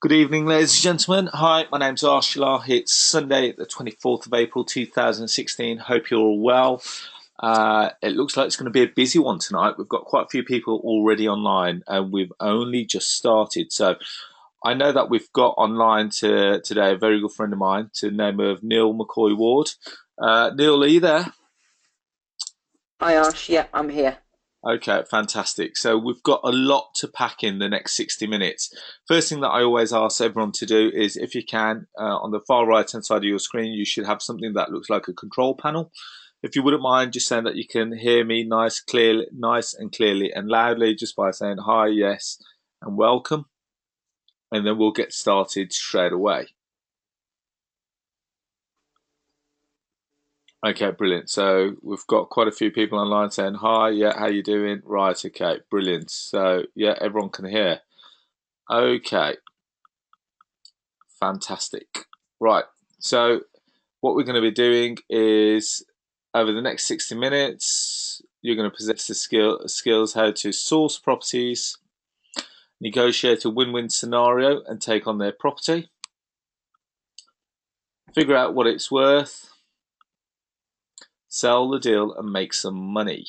Good evening, ladies and gentlemen. Hi, my name's Arsh. It's Sunday, the 24th of April 2016. Hope you're all well. It looks like it's going to be a busy one tonight. We've got quite a few people already online, and we've only just started. So I know that we've got online today a very good friend of mine, to the name of Neil McCoy Ward. Neil, are you there? Hi Arsh, yeah, I'm here. Okay, fantastic. So we've got a lot to pack in the next 60 minutes. First thing that I always ask everyone to do is, if you can, on the far right hand side of your screen, you should have something that looks like a control panel. If you wouldn't mind just saying that you can hear me nice and clearly and loudly, just by saying hi, yes, and welcome, and then we'll get started straight away. Okay, brilliant. So we've got quite a few people online saying hi, yeah, how you doing? Right, okay, brilliant. So yeah, everyone can hear. Okay, fantastic. Right, so what we're going to be doing is, over the next 60 minutes, you're going to possess the skills how to source properties, negotiate a win-win scenario and take on their property, figure out what it's worth, sell the deal and make some money,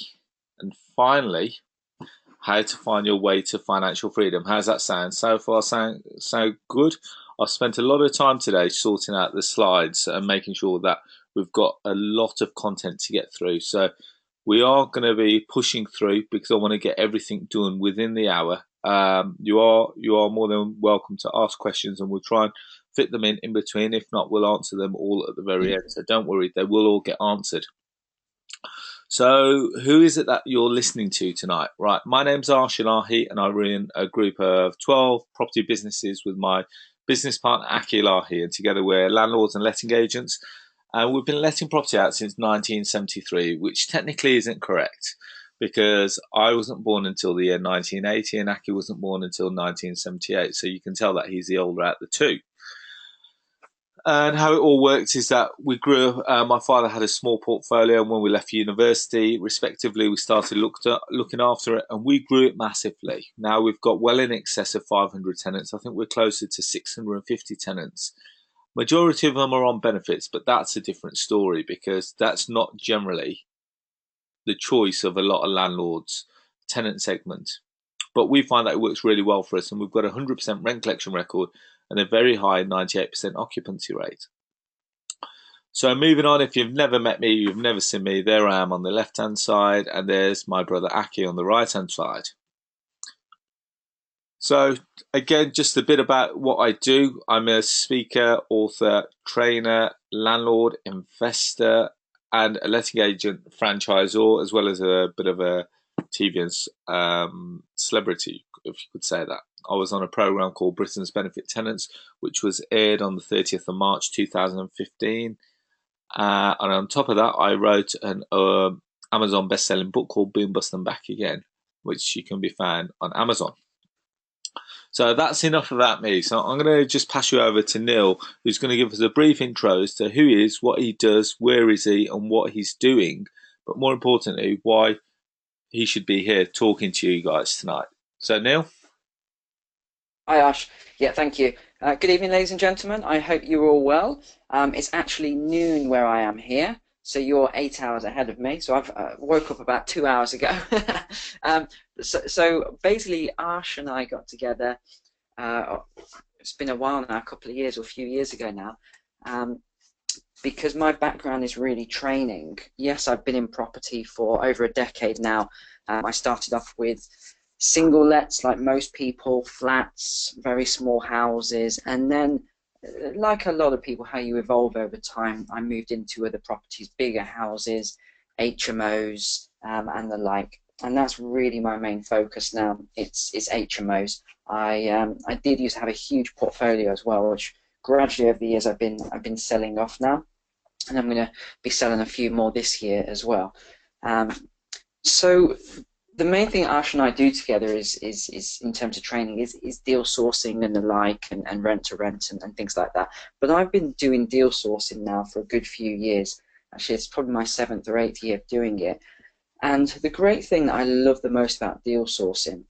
and finally, how to find your way to financial freedom. How's that sound? So far, sound good? I've spent a lot of time today sorting out the slides and making sure that we've got a lot of content to get through. So we are going to be pushing through because I want to get everything done within the hour. You are more than welcome to ask questions, and we'll try and fit them in between. If not, we'll answer them all at the very end. So don't worry, they will all get answered. So, who is it that you're listening to tonight? Right, my name's Arsh, and I run a group of 12 property businesses with my business partner Aki Ellahi, and together we're landlords and letting agents. And we've been letting property out since 1973, which technically isn't correct because I wasn't born until the year 1980 and Aki wasn't born until 1978. So you can tell that he's the older out of the two. And how it all worked is that we grew. My father had a small portfolio, and when we left university, respectively, we started looking after it, and we grew it massively. Now we've got well in excess of 500 tenants. I think we're closer to 650 tenants. Majority of them are on benefits, but that's a different story because that's not generally the choice of a lot of landlords' tenant segment. But we find that it works really well for us, and we've got a 100% rent collection record and a very high 98% occupancy rate. So moving on, if you've never met me, you've never seen me, there I am on the left-hand side, and there's my brother Aki on the right-hand side. So again, just a bit about what I do. I'm a speaker, author, trainer, landlord, investor, and a letting agent franchisor, as well as a bit of a TV and celebrity, if you could say that. I was on a program called Britain's Benefit Tenants, which was aired on the 30th of March 2015. And on top of that, I wrote an Amazon best-selling book called Boom Bust and Back Again, which you can be found on Amazon. So that's enough about me. So I'm going to just pass you over to Neil, who's going to give us a brief intro as to who he is, what he does, where is he, and what he's doing. But more importantly, why he should be here talking to you guys tonight. So Neil. Hi Arsh, yeah, thank you. Good evening, ladies and gentlemen. I hope you're all well. It's actually noon where I am here, so you're 8 hours ahead of me. So I've woke up about 2 hours ago. So basically, Arsh and I got together. It's been a while now, a couple of years or a few years ago now. Because my background is really training. Yes, I've been in property for over a decade now. I started off with single lets, like most people, flats, very small houses, and then, like a lot of people, how you evolve over time, I moved into other properties, bigger houses, HMOs, and the like. And that's really my main focus now. It's HMOs. I did used to have a huge portfolio as well, which gradually over the years I've been selling off now, and I'm going to be selling a few more this year as well. So the main thing Ash and I do together is in terms of training is deal sourcing and the like, and rent to rent and things like that. But I've been doing deal sourcing now for a good few years. Actually, it's probably my 7th or 8th year of doing it. And the great thing that I love the most about deal sourcing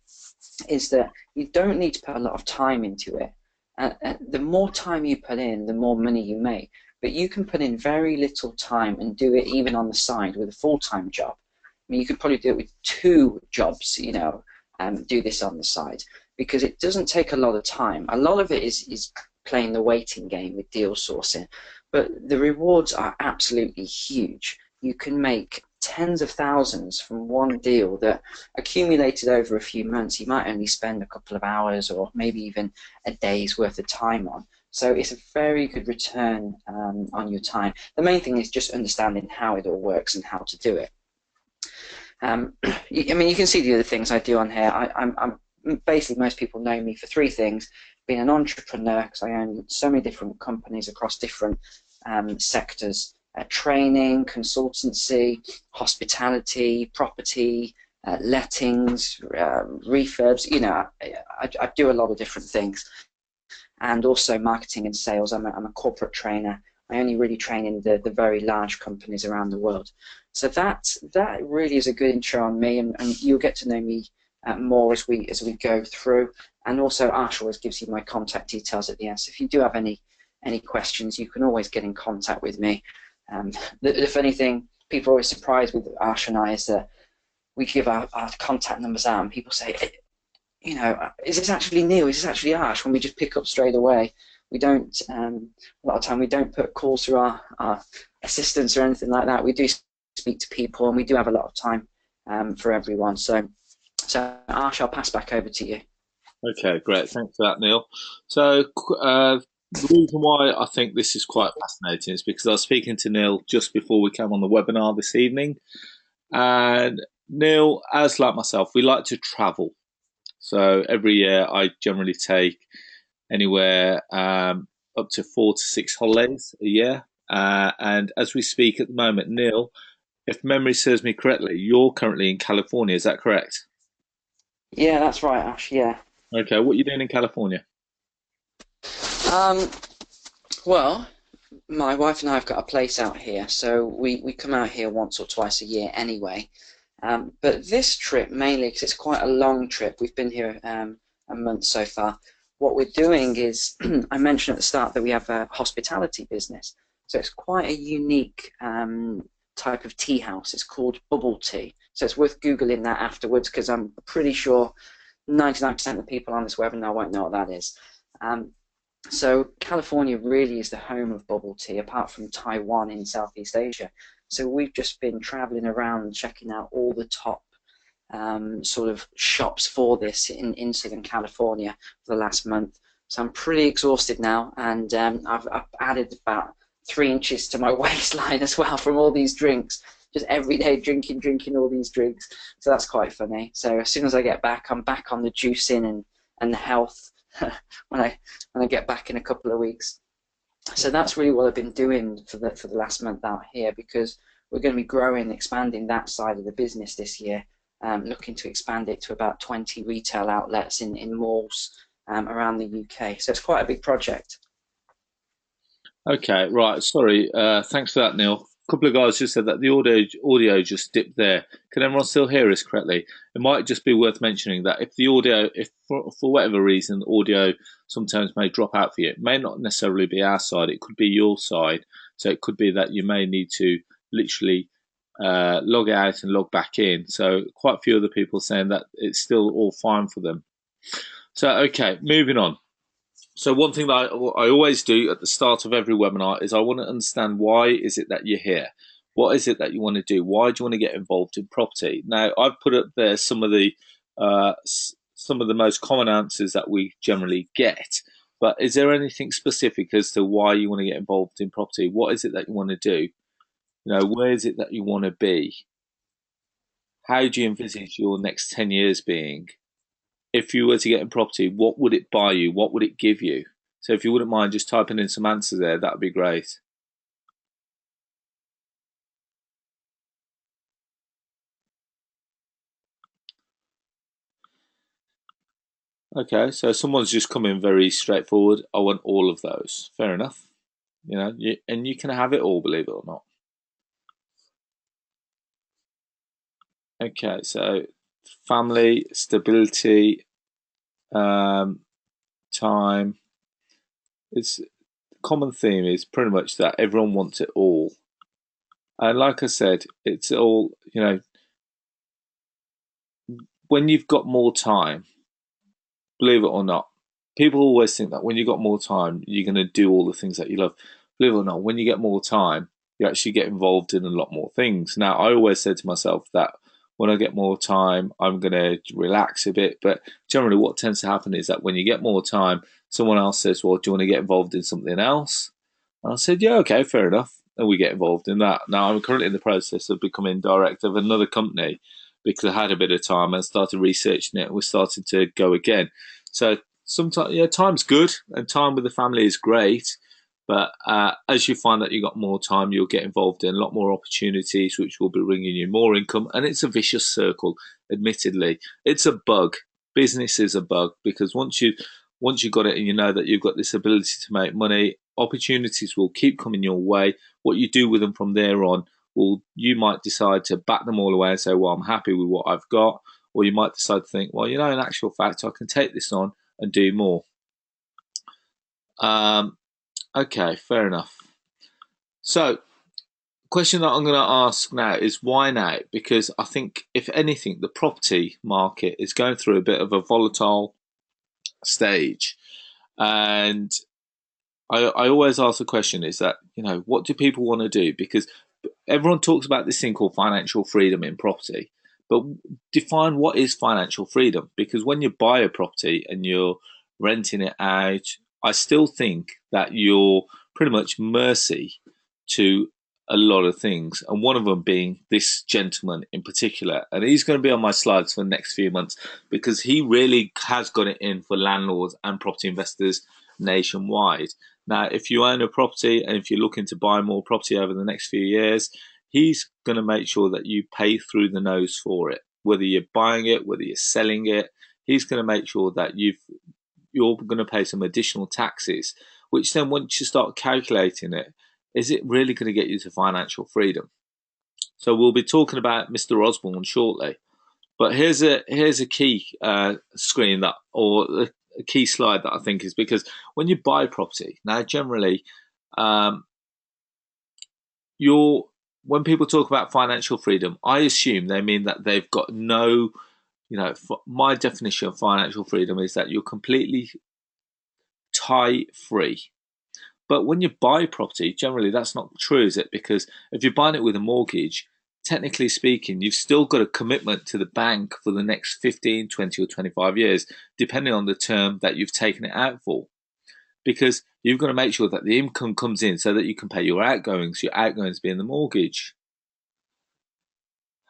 is that you don't need to put a lot of time into it. The more time you put in, the more money you make. But you can put in very little time and do it even on the side with a full-time job. I mean, you could probably do it with two jobs, do this on the side because it doesn't take a lot of time. A lot of it is playing the waiting game with deal sourcing, but the rewards are absolutely huge. You can make tens of thousands from one deal that accumulated over a few months. You might only spend a couple of hours or maybe even a day's worth of time on. So it's a very good return on your time. The main thing is just understanding how it all works and how to do it. I mean, you can see the other things I do on here. I'm basically, most people know me for three things: being an entrepreneur, because I own so many different companies across different sectors: training, consultancy, hospitality, property, lettings, refurbs. I do a lot of different things, and also marketing and sales. I'm a corporate trainer. I only really train in the very large companies around the world. So that really is a good intro on me, and you'll get to know me more as we go through. And also, Arsh always gives you my contact details at the end. So if you do have any questions, you can always get in contact with me. The funny thing, people are always surprised with Arsh and I is that we give our contact numbers out, and people say, is this actually Neil? Is this actually Arsh? When we just pick up straight away. We don't, a lot of time, we don't put calls through our assistants or anything like that. We do speak to people, and we do have a lot of time for everyone. So Arsh, I'll pass back over to you. Okay, great. Thanks for that, Neil. So, the reason why I think this is quite fascinating is because I was speaking to Neil just before we came on the webinar this evening. And Neil, as like myself, we like to travel. So, every year I generally take anywhere up to 4 to 6 holidays a year. And as we speak at the moment, Neil, if memory serves me correctly, you're currently in California. Is that correct? Yeah, that's right, Ash. Yeah. Okay, what are you doing in California? Um, well, my wife and I have got a place out here, so we come out here once or twice a year anyway. But this trip mainly, because it's quite a long trip, we've been here a month so far. What we're doing is, I mentioned at the start that we have a hospitality business. So it's quite a unique type of tea house. It's called bubble tea. So it's worth Googling that afterwards because I'm pretty sure 99% of the people on this webinar won't know what that is. So California really is the home of bubble tea, apart from Taiwan in Southeast Asia. So we've just been traveling around checking out all the top sort of shops for this in Southern California for the last month. So I'm pretty exhausted now, and I've added about 3 inches to my waistline as well from all these drinks. Just every day drinking all these drinks. So that's quite funny. So as soon as I get back, I'm back on the juicing and the health when I get back in a couple of weeks. So that's really what I've been doing for the last month out here, because we're going to be growing, expanding that side of the business this year. Looking to expand it to about 20 retail outlets in malls around the UK. So it's quite a big project. Okay, right. Sorry. Thanks for that, Neil. A couple of guys just said that the audio just dipped there. Can everyone still hear us correctly? It might just be worth mentioning that if the audio, if for whatever reason, audio sometimes may drop out for you, it may not necessarily be our side. It could be your side. So it could be that you may need to literally log out and log back in. So quite a few other people saying that it's still all fine for them. So okay, moving on. So one thing that I always do at the start of every webinar is I want to understand, why is it that you're here? What is it that you want to do? Why do you want to get involved in property? Now, I've put up there some of the most common answers that we generally get. But is there anything specific as to why you want to get involved in property? What is it that you want to do? Where is it that you want to be? How do you envisage your next 10 years being? If you were to get in property, what would it buy you? What would it give you? So if you wouldn't mind just typing in some answers there, that would be great. Okay, so someone's just come in very straightforward. I want all of those. Fair enough. And you can have it all, believe it or not. Okay, so family, stability, time. it's common theme is pretty much that everyone wants it all. And like I said, it's all, when you've got more time, believe it or not, people always think that when you've got more time, you're going to do all the things that you love. Believe it or not, when you get more time, you actually get involved in a lot more things. Now, I always said to myself that when I get more time, I'm going to relax a bit. But generally, what tends to happen is that when you get more time, someone else says, well, do you want to get involved in something else? And I said, yeah, okay, fair enough. And we get involved in that. Now, I'm currently in the process of becoming director of another company because I had a bit of time and started researching it. And we started to go again. So sometimes, yeah, time's good and time with the family is great. But as you find that you got more time, you'll get involved in a lot more opportunities, which will be bringing you more income. And it's a vicious circle. Admittedly, it's a bug. Business is a bug because once you got it and you know that you've got this ability to make money, opportunities will keep coming your way. What you do with them from there on, well, you might decide to bat them all away and say, well, I'm happy with what I've got. Or you might decide to think, well, in actual fact, I can take this on and do more. Okay, fair enough. So, question that I'm going to ask now is why now? Because I think, if anything, the property market is going through a bit of a volatile stage. And I always ask the question is that, what do people want to do? Because everyone talks about this thing called financial freedom in property, but define what is financial freedom. Because when you buy a property and you're renting it out, I still think that you're pretty much mercy to a lot of things, and one of them being this gentleman in particular. And he's going to be on my slides for the next few months because he really has got it in for landlords and property investors nationwide. Now, if you own a property and if you're looking to buy more property over the next few years, he's going to make sure that you pay through the nose for it. Whether you're buying it, whether you're selling it, he's going to make sure that you're going to pay some additional taxes, which then once you start calculating it, is it really going to get you to financial freedom? So we'll be talking about Mr. Osborne shortly. But here's a key screen or a key slide that I think is because when you buy property now, generally, when people talk about financial freedom, I assume they mean that they've got no, my definition of financial freedom is that you're completely tie free. But when you buy property, generally that's not true, is it? Because if you're buying it with a mortgage, technically speaking, you've still got a commitment to the bank for the next 15, 20, or 25 years, depending on the term that you've taken it out for. Because you've got to make sure that the income comes in so that you can pay your outgoings being the mortgage.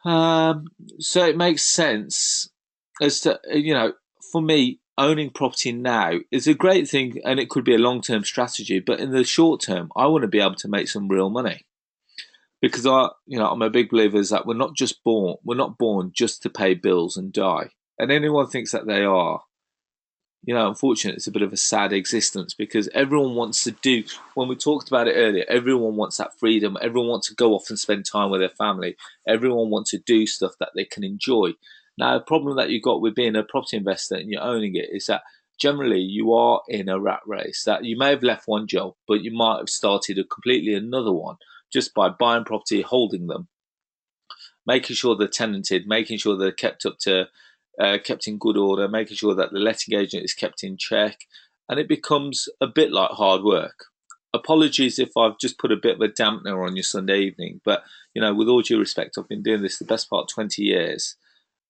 So it makes sense as to, for me, owning property now is a great thing and it could be a long-term strategy, but in the short term, I want to be able to make some real money. Because I'm a big believer is that we're not born just to pay bills and die. And anyone thinks that they are, unfortunately, it's a bit of a sad existence because everyone wants to do, when we talked about it earlier, everyone wants that freedom. Everyone wants to go off and spend time with their family. Everyone wants to do stuff that they can enjoy. Now, the problem that you've got with being a property investor and you're owning it is that generally you are in a rat race, that you may have left one job, but you might have started a completely another one just by buying property, holding them, making sure they're tenanted, making sure they're kept in good order, making sure that the letting agent is kept in check, and it becomes a bit like hard work. Apologies if I've just put a bit of a dampener on your Sunday evening, but with all due respect, I've been doing this the best part of 20 years,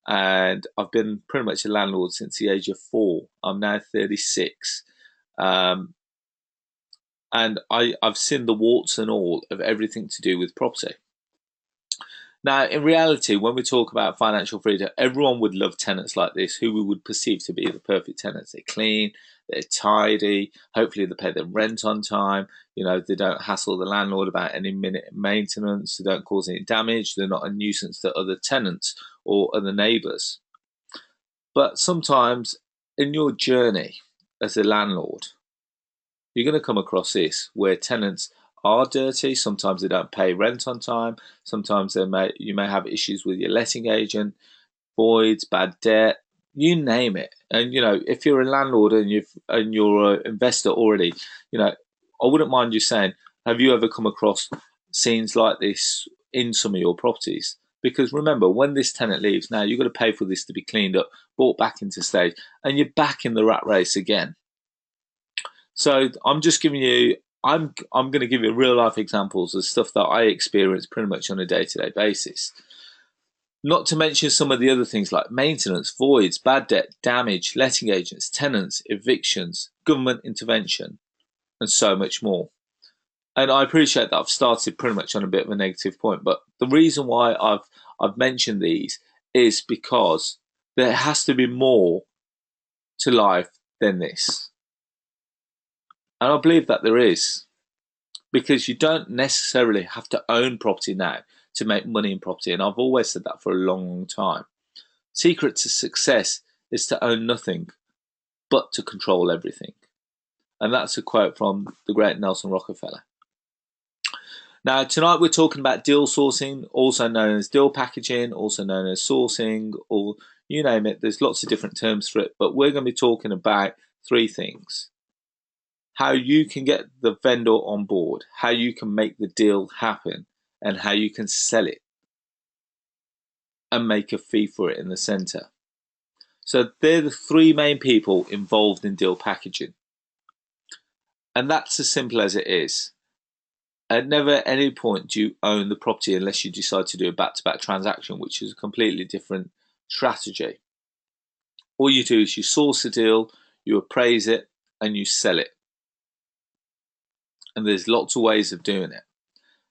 and I've been pretty much a landlord since the age of 4. I'm now 36, and I've seen the warts and all of everything to do with property. Now, in reality, when we talk about financial freedom, everyone would love tenants like this, who we would perceive to be the perfect tenants. They're clean, they're tidy, hopefully they pay their rent on time, they don't hassle the landlord about any minute maintenance, they don't cause any damage, they're not a nuisance to other tenants or other neighbours. But sometimes in your journey as a landlord, you're going to come across this where tenants are dirty. Sometimes they don't pay rent on time. Sometimes you may have issues with your letting agent, voids, bad debt, you name it. And if you're a landlord and you're an investor already, I wouldn't mind you saying, have you ever come across scenes like this in some of your properties? Because remember, when this tenant leaves, now you've got to pay for this to be cleaned up, brought back into stage, and you're back in the rat race again. So I'm just giving you, I'm going to give you real life examples of stuff that I experience pretty much on a day-to-day basis. Not to mention some of the other things like maintenance, voids, bad debt, damage, letting agents, tenants, evictions, government intervention, and so much more. And I appreciate that I've started pretty much on a bit of a negative point, but the reason why I've mentioned these is because there has to be more to life than this. And I believe that there is, because you don't necessarily have to own property now to make money in property. And I've always said that for a long, long time. Secret to success is to own nothing, but to control everything. And that's a quote from the great Nelson Rockefeller. Now, tonight we're talking about deal sourcing, also known as deal packaging, also known as sourcing, or you name it. There's lots of different terms for it, but we're going to be talking about three things. How you can get the vendor on board, how you can make the deal happen, and how you can sell it and make a fee for it in the center. So they're the three main people involved in deal packaging. And that's as simple as it is. At never at any point do you own the property unless you decide to do a back-to-back transaction, which is a completely different strategy. All you do is you source a deal, you appraise it, and you sell it. And there's lots of ways of doing it.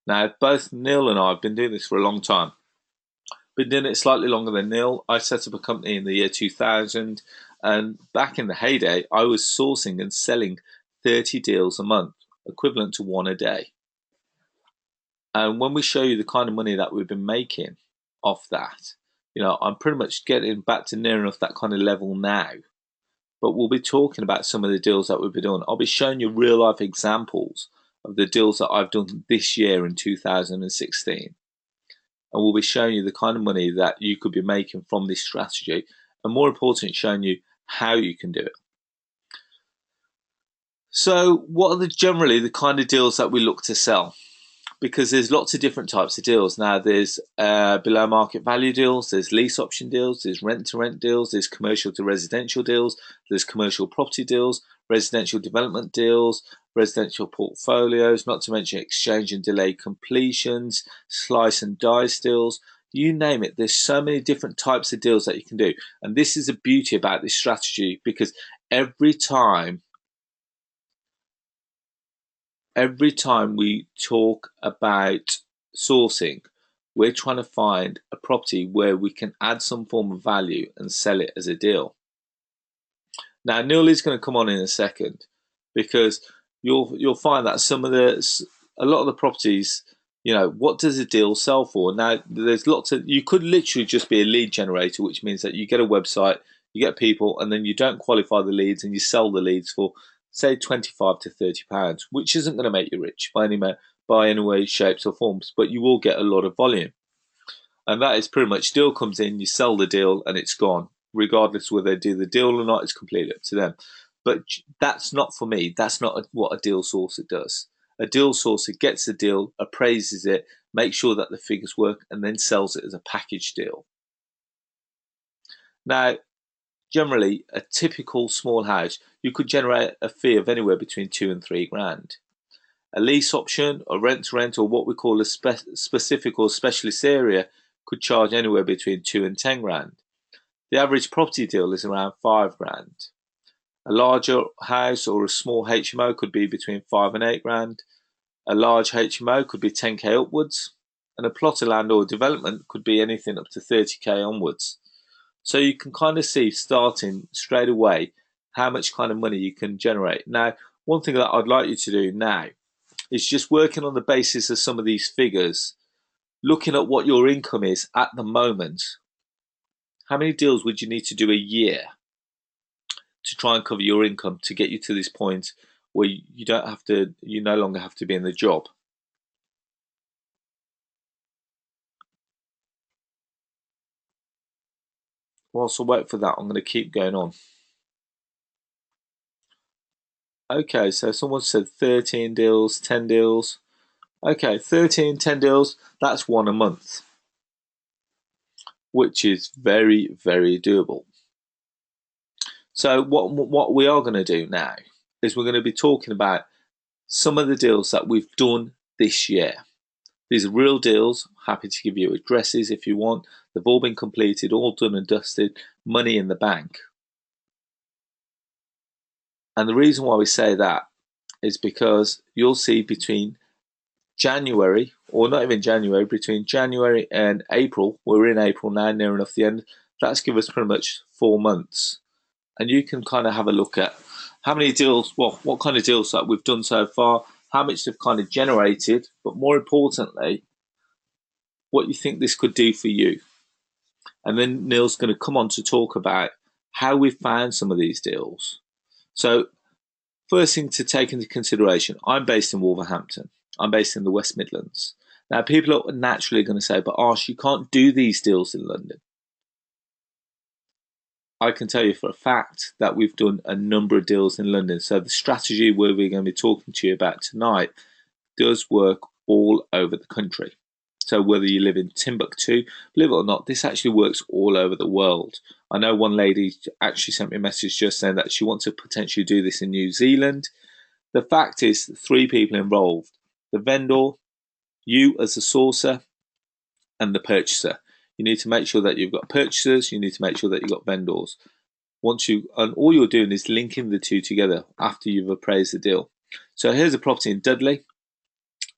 Now, both Neil and I have been doing this for a long time. Been doing it slightly longer than Neil. I set up a company in the year 2000, and back in the heyday, I was sourcing and selling 30 deals a month, equivalent to one a day. And when we show you the kind of money that we've been making off that, I'm pretty much getting back to near enough that kind of level now. But we'll be talking about some of the deals that we've been doing. I'll be showing you real life examples of the deals that I've done this year in 2016. And we'll be showing you the kind of money that you could be making from this strategy. And more importantly, showing you how you can do it. So what are generally the kind of deals that we look to sell? Because there's lots of different types of deals. Now there's below market value deals, there's lease option deals, there's rent to rent deals, there's commercial to residential deals, there's commercial property deals, residential development deals, residential portfolios, not to mention exchange and delay completions, slice and dice deals, you name it. There's so many different types of deals that you can do. And this is the beauty about this strategy, because every time we talk about sourcing, we're trying to find a property where we can add some form of value and sell it as a deal. Now, Neil is going to come on in a second, because you'll find that a lot of the properties, what does a deal sell for? Now, there's you could literally just be a lead generator, which means that you get a website, you get people, and then you don't qualify the leads and you sell the leads for, say, £25 to £30, which isn't going to make you rich by any way, shapes or forms, but you will get a lot of volume. And that is pretty much, deal comes in, you sell the deal, and it's gone. Regardless of whether they do the deal or not, it's completely up to them. But that's not for me. That's not what a deal sourcer does. A deal sourcer gets the deal, appraises it, makes sure that the figures work, and then sells it as a package deal. Now, generally, a typical small house, you could generate a fee of anywhere between £2 and £3,000. A lease option, or rent to rent, or what we call a specific or specialist area, could charge anywhere between £2 and £10,000. The average property deal is around £5,000. A larger house or a small HMO could be between £5,000 and £8,000. A large HMO could be £10,000 upwards, and a plot of land or development could be anything up to £30,000 onwards. So you can kind of see, starting straight away, how much kind of money you can generate. Now, one thing that I'd like you to do now is just working on the basis of some of these figures, looking at what your income is at the moment. How many deals would you need to do a year to try and cover your income to get you to this point where you no longer have to be in the job? whilst I wait for that, I'm going to keep going on. Okay, so someone said 13 deals, 10 deals. Okay, 13, 10 deals, that's one a month, which is very, very doable. So what we are going to do now is we're going to be talking about some of the deals that we've done this year. These are real deals. Happy to give you addresses if you want. They've all been completed, all done and dusted, money in the bank. And the reason why we say that is because you'll see between January, or not even January, between January and April, we're in April now, near enough the end, that's given us pretty much 4 months. And you can kind of have a look at how many deals, well, what kind of deals that we've done so far, how much they've kind of generated, but more importantly, what you think this could do for you. And then Neil's going to come on to talk about how we've found some of these deals. So, first thing to take into consideration, I'm based in Wolverhampton. I'm based in the West Midlands. Now, people are naturally going to say, but Arsh, you can't do these deals in London. I can tell you for a fact that we've done a number of deals in London. So the strategy where we're going to be talking to you about tonight does work all over the country. So whether you live in Timbuktu, believe it or not, this actually works all over the world. I know one lady actually sent me a message just saying that she wants to potentially do this in New Zealand. The fact is, 3 people involved: the vendor, you as a sourcer, and the purchaser. You need to make sure that you've got purchasers, you need to make sure that you've got vendors. And all you're doing is linking the two together after you've appraised the deal. So here's a property in Dudley.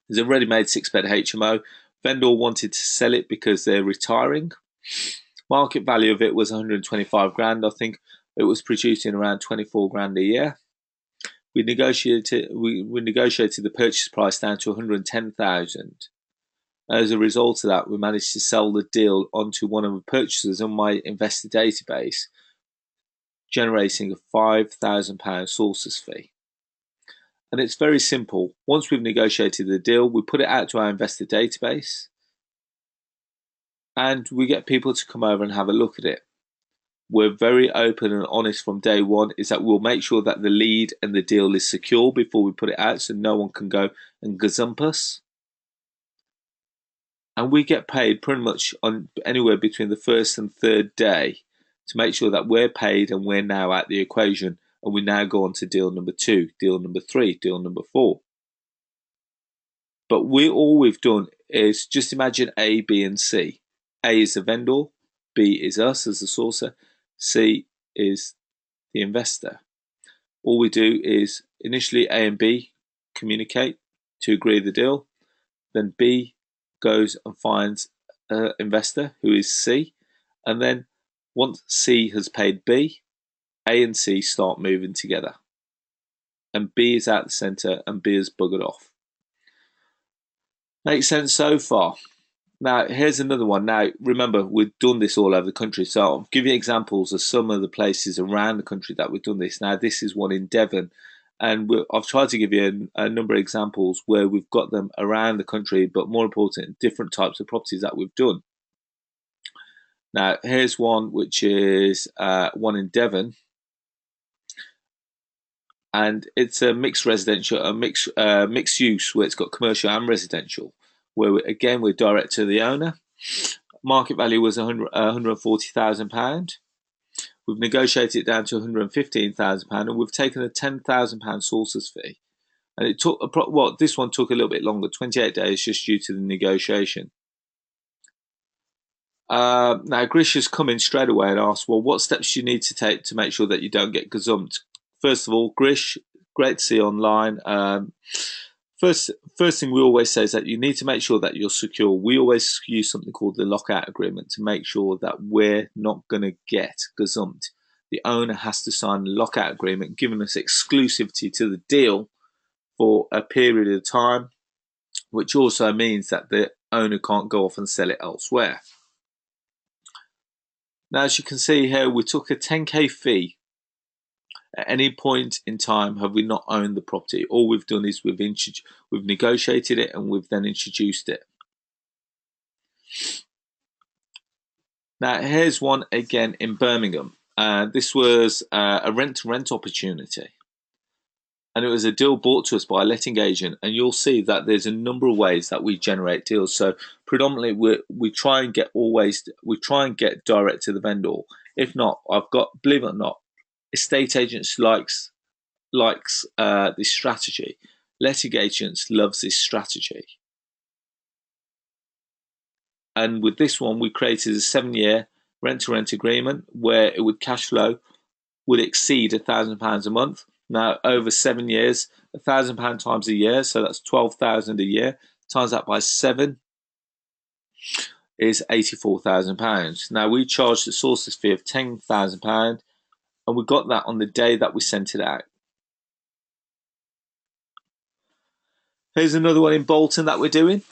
It's a ready-made 6-bed HMO. Vendor wanted to sell it because they're retiring. Market value of it was 125 grand. I think it was producing around 24 grand a year. We negotiated the purchase price down to 110,000. As a result of that, we managed to sell the deal onto one of the purchasers on my investor database, generating a £5,000 sources fee. And it's very simple. Once we've negotiated the deal, we put it out to our investor database and we get people to come over and have a look at it. We're very open and honest from day one, is that we'll make sure that the lead and the deal is secure before we put it out, so no one can go and gazump us. And we get paid pretty much on anywhere between the first and third day to make sure that we're paid and we're now at the equation, and we now go on to deal number 2, deal number 3, deal number 4. But all we've done is just imagine A, B, and C. A is the vendor, B is us as the sourcer, C is the investor. All we do is initially A and B communicate to agree the deal, then B goes and finds an investor who is C, and then once C has paid B, A and C start moving together, and B is at the centre and B is buggered off. Makes sense so far? Now here's another one. Now remember, we've done this all over the country, so I'll give you examples of some of the places around the country that we've done this. Now this is one in Devon, and I've tried to give you a number of examples where we've got them around the country, but more important, different types of properties that we've done. Now here's one which is one in Devon, and it's a mixed residential, a mixed use, where it's got commercial and residential, where we're direct to the owner. Market value was £140,000. We've negotiated it down to £115,000, and we've taken a £10,000 sources fee. And it took this one took a little bit longer, 28 days, just due to the negotiation. Now Grish has come in straight away and asked, well, what steps do you need to take to make sure that you don't get gazumped? First of all, Grish, great to see you online. First thing we always say is that you need to make sure that you're secure. We always use something called the lockout agreement to make sure that we're not going to get gazumped. The owner has to sign the lockout agreement, giving us exclusivity to the deal for a period of time, which also means that the owner can't go off and sell it elsewhere. Now, as you can see here, we took a 10k fee. At any point in time have we not owned the property. All we've done is we've negotiated it and we've then introduced it. Now, here's one again in Birmingham. This was a rent-to-rent opportunity, and it was a deal brought to us by a letting agent. And you'll see that there's a number of ways that we generate deals. So predominantly, we try and get direct to the vendor. If not, I've got, believe it or not, estate agents likes this strategy. Letting agents loves this strategy. And with this one, we created a 7-year rent-to-rent agreement where it would cash flow would exceed £1,000 a month. Now, over 7 years, £1,000 times a year, so that's 12,000 a year. Times that by 7 is £84,000. Now, we charged the sources fee of £10,000, and we got that on the day that we sent it out. Here's another one in Bolton that we're doing.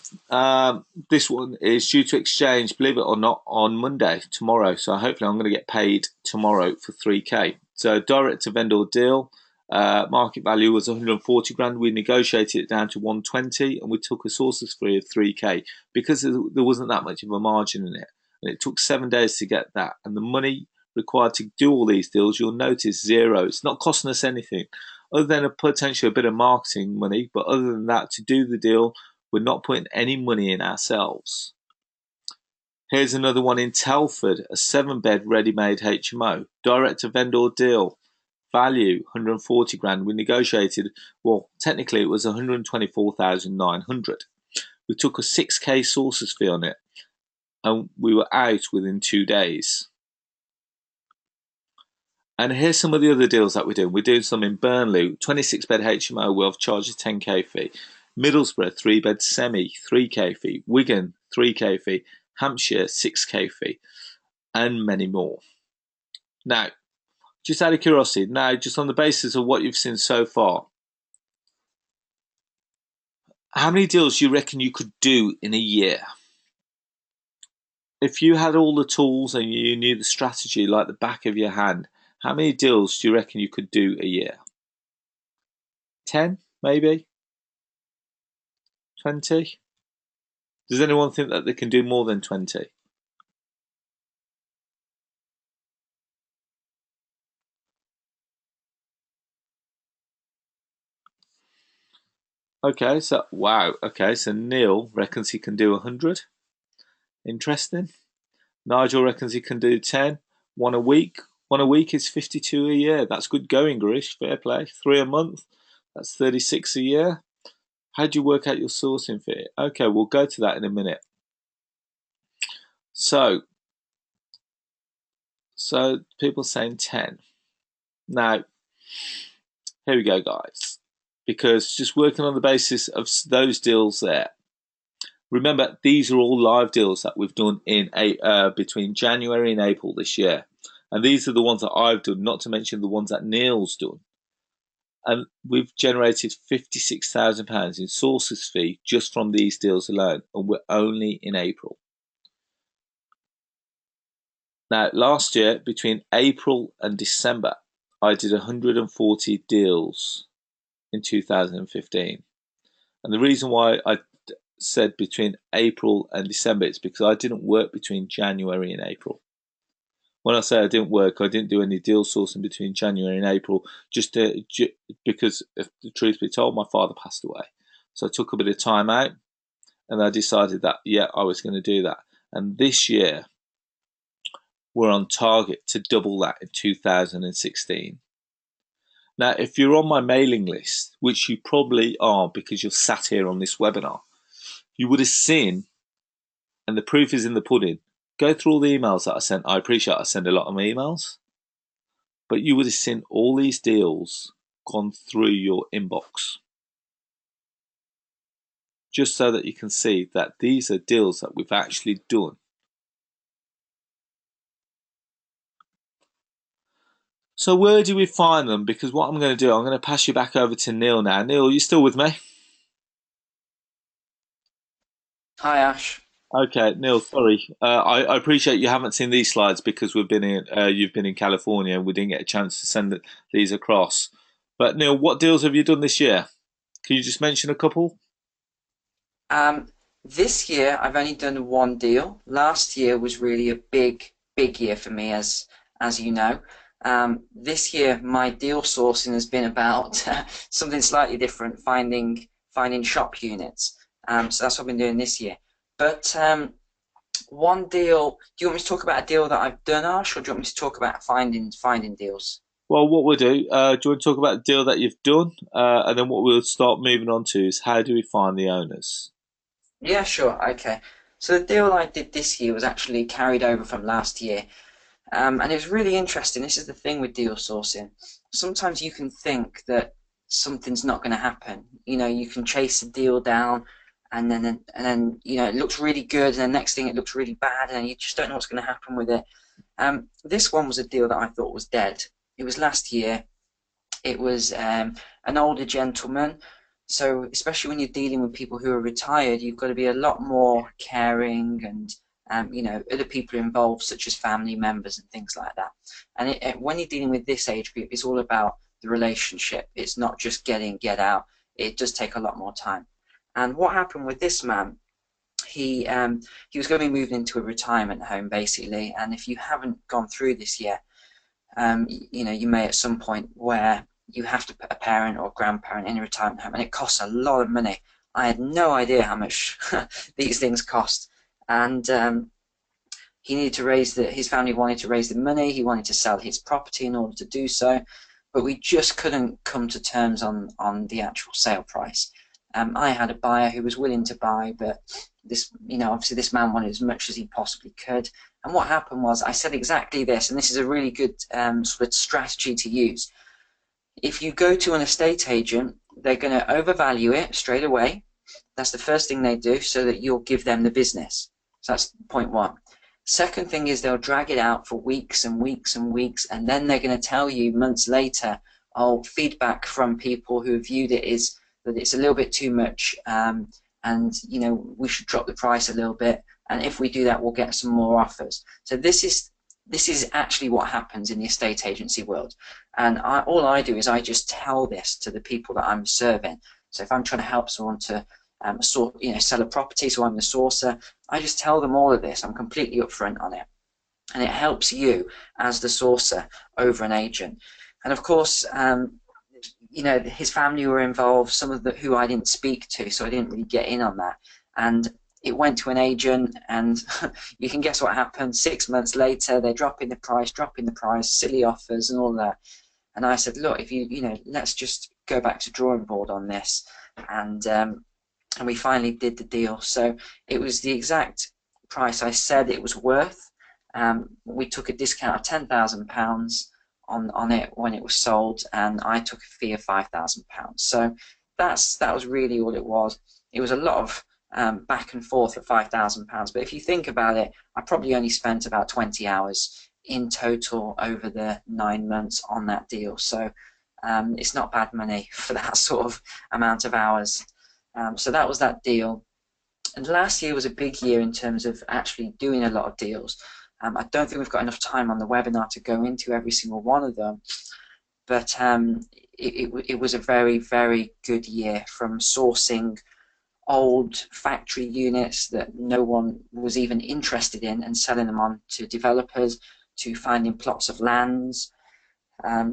This one is due to exchange, believe it or not, on Monday, tomorrow. So hopefully I'm going to get paid tomorrow for 3K. So direct to vendor deal. Market value was 140 grand. We negotiated it down to 120, and we took a sources fee of 3K because there wasn't that much of a margin in it. And it took 7 days to get that. And the money required to do all these deals, you'll notice zero. It's not costing us anything other than potentially a bit of marketing money. But other than that, to do the deal, we're not putting any money in ourselves. Here's another one in Telford, a 7-bed ready-made HMO, direct to vendor deal. Value 140 grand. We negotiated, well, technically it was 124,900. We took a 6K sources fee on it, and we were out within 2 days. And here's some of the other deals that we're doing. We're doing some in Burnley, 26-bed HMO. We'll charge a 10K fee. Middlesbrough, 3-bed semi, 3K fee. Wigan, 3K fee. Hampshire, 6K fee. And many more. Now, just out of curiosity, now just on the basis of what you've seen so far, how many deals do you reckon you could do in a year? If you had all the tools and you knew the strategy like the back of your hand, how many deals do you reckon you could do a year? 10, maybe? 20? Does anyone think that they can do more than 20? Okay, so wow. Okay, so Neil reckons he can do 100. Interesting. Nigel reckons he can do 10. One a week. One a week is 52 a year. That's good going, Grish. Fair play. 3 a month. That's 36 a year. How do you work out your sourcing fee? Okay, we'll go to that in a minute. So people saying 10. Now, here we go, guys. Because just working on the basis of those deals there. Remember, these are all live deals that we've done in between January and April this year. And these are the ones that I've done, not to mention the ones that Neil's done. And we've generated £56,000 in sources fee just from these deals alone. And we're only in April. Now, last year, between April and December, I did 140 deals in 2015. And the reason why I said between April and December is because I didn't work between January and April. When I say I didn't work, I didn't do any deal sourcing between January and April, because, if the truth be told, my father passed away. So I took a bit of time out, and I decided that, yeah, I was going to do that. And this year, we're on target to double that in 2016. Now, if you're on my mailing list, which you probably are because you're sat here on this webinar, you would have seen, and the proof is in the pudding, go through all the emails that I sent. I appreciate I send a lot of emails, but you would have seen all these deals gone through your inbox. Just so that you can see that these are deals that we've actually done. So where do we find them? Because what I'm going to do, I'm going to pass you back over to Neil now. Neil, are you still with me? Hi, Ash. Okay, Neil, sorry. I appreciate you haven't seen these slides because you've been in California and we didn't get a chance to send these across. But Neil, what deals have you done this year? Can you just mention a couple? This year I've only done one deal. Last year was really a big big year for me, as you know. This year, my deal sourcing has been about something slightly different, finding shop units. So that's what I've been doing this year. But one deal. Do you want me to talk about a deal that I've done, Arsh, or do you want me to talk about finding deals? Well, what we'll do, do you want to talk about the deal that you've done? And then what we'll start moving on to is how do we find the owners? Yeah, sure. Okay. So the deal I did this year was actually carried over from last year. And it was really interesting. This is the thing with deal sourcing. Sometimes you can think that something's not going to happen. You know, you can chase a deal down, and then it looks really good, and the next thing it looks really bad, and you just don't know what's going to happen with it. This one was a deal that I thought was dead. It was last year. It was an older gentleman. So especially when you're dealing with people who are retired, you've got to be a lot more caring and other people involved, such as family members and things like that. And when you're dealing with this age group, it's all about the relationship. It's not just get out. It does take a lot more time. And what happened with this man, he was going to be moving into a retirement home basically. And if you haven't gone through this yet, you may at some point where you have to put a parent or grandparent in a retirement home, and it costs a lot of money. I had no idea how much these things cost, and he needed to his family wanted to raise the money. He wanted to sell his property in order to do so, but we just couldn't come to terms on the actual sale price. I had a buyer who was willing to buy, but obviously this man wanted as much as he possibly could. And what happened was I said exactly this, and this is a really good sort of strategy to use. If you go to an estate agent, they're going to overvalue it straight away. That's the first thing they do, so that you'll give them the business. So that's point one. Second thing is they'll drag it out for weeks and weeks and weeks, and then they're going to tell you months later, feedback from people who viewed it is that it's a little bit too much, and we should drop the price a little bit. And if we do that, we'll get some more offers. So this is actually what happens in the estate agency world. And all I do is I just tell this to the people that I'm serving. So if I'm trying to help someone to sell a property, so I'm the sourcer, I just tell them all of this. I'm completely upfront on it. And it helps you as the sourcer over an agent. And of course, his family were involved, some of who I didn't speak to, so I didn't really get in on that. And it went to an agent, and you can guess what happened. 6 months later, they're dropping the price, silly offers and all that. And I said, look, if let's just go back to drawing board on this. And we finally did the deal. So it was the exact price I said it was worth. We took a discount of £10,000 on it when it was sold, and I took a fee of £5,000. So that was really all it was. It was a lot of back and forth at £5,000, but if you think about it, I probably only spent about 20 hours in total over the 9 months on that deal. So it's not bad money for that sort of amount of hours. So that was that deal. And last year was a big year in terms of actually doing a lot of deals. I don't think we've got enough time on the webinar to go into every single one of them, but it was a very, very good year, from sourcing old factory units that no one was even interested in and selling them on to developers, to finding plots of lands,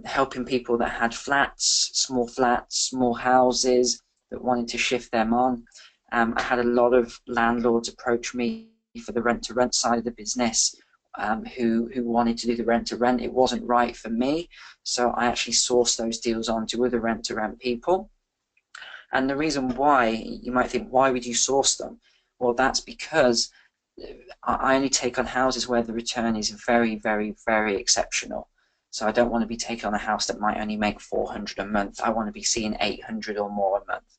helping people that had flats, small houses that wanted to shift them on. I had a lot of landlords approach me for the rent-to-rent side of the business, who wanted to do the rent-to-rent. It wasn't right for me, so I actually sourced those deals on to other rent-to-rent people. And the reason why, you might think, why would you source them? Well, that's because I only take on houses where the return is very, very, very exceptional. So I don't want to be taking on a house that might only make 400 a month. I want to be seeing 800 or more a month.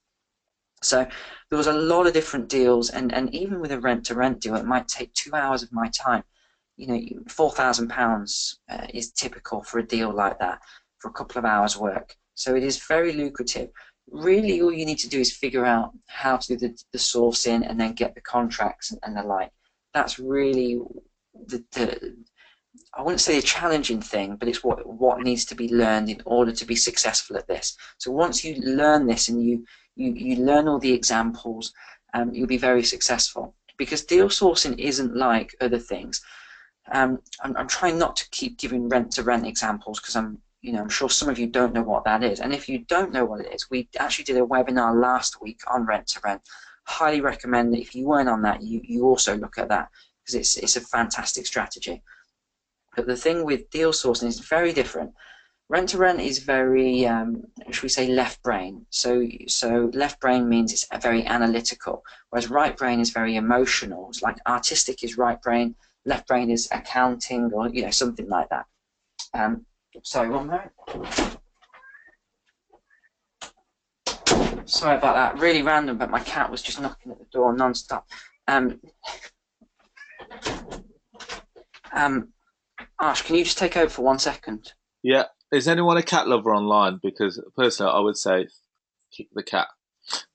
So there was a lot of different deals, and even with a rent-to-rent deal, it might take 2 hours of my time. £4,000 is typical for a deal like that, for a couple of hours work. So it is very lucrative. Really, all you need to do is figure out how to do the sourcing and then get the contracts and the like. That's really I wouldn't say a challenging thing, but it's what needs to be learned in order to be successful at this. So once you learn this and you learn all the examples, you'll be very successful. Because deal sourcing isn't like other things. I'm trying not to keep giving rent to rent examples because I'm sure some of you don't know what that is. And if you don't know what it is, we actually did a webinar last week on rent to rent. Highly recommend that if you weren't on that, you also look at that because it's a fantastic strategy. But the thing with deal sourcing is very different. Rent to rent is very, should we say, left brain. So left brain means it's very analytical, whereas right brain is very emotional. It's like artistic is right brain, left brain is accounting, or something like that. Sorry, one moment. Sorry about that. Really random, but my cat was just knocking at the door non-stop. Arsh, can you just take over for 1 second? Yeah. Is anyone a cat lover online? Because personally, I would say kick the cat.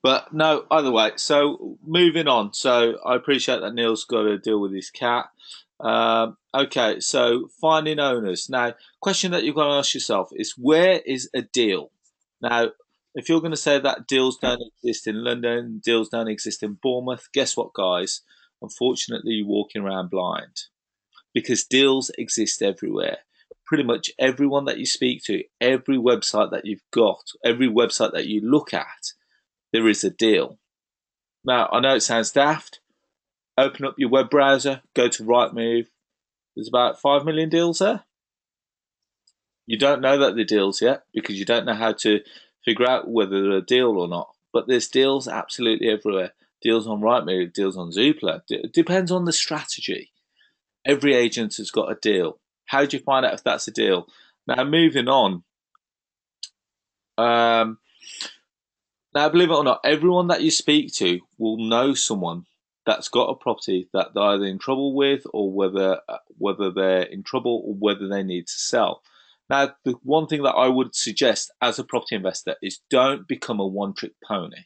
But no, either way. So moving on. So I appreciate that Neil's got to deal with his cat. Okay, so finding owners. Now, question that you've got to ask yourself is where is a deal? Now, if you're going to say that deals don't exist in London, deals don't exist in Bournemouth, guess what, guys? Unfortunately, you're walking around blind because deals exist everywhere. Pretty much everyone that you speak to, every website that you've got, every website that you look at, there is a deal. Now, I know it sounds daft. Open up your web browser, go to Rightmove. There's about 5 million deals there. You don't know that they're deals yet because you don't know how to figure out whether they're a deal or not. But there's deals absolutely everywhere. Deals on Rightmove, deals on Zoopla. It depends on the strategy. Every agent has got a deal. How do you find out if that's a deal? Now, moving on. Um, Now, believe it or not, everyone that you speak to will know someone that's got a property that they're either in trouble with, or whether they're in trouble or whether they need to sell. Now, the one thing that I would suggest as a property investor is don't become a one-trick pony.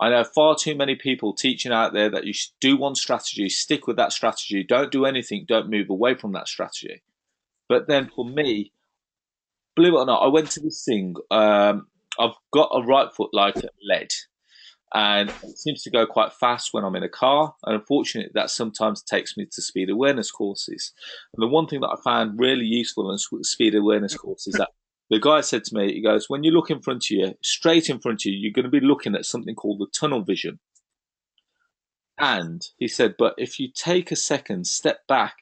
I know far too many people teaching out there that you should do one strategy, stick with that strategy, don't do anything, don't move away from that strategy. But then for me, believe it or not, I went to this thing. I've got a right foot like lead, and it seems to go quite fast when I'm in a car. And unfortunately, that sometimes takes me to speed awareness courses. And the one thing that I found really useful in speed awareness courses is that the guy said to me, he goes, when you look in front of you, straight in front of you, you're going to be looking at something called the tunnel vision. And he said, but if you take a second, step back,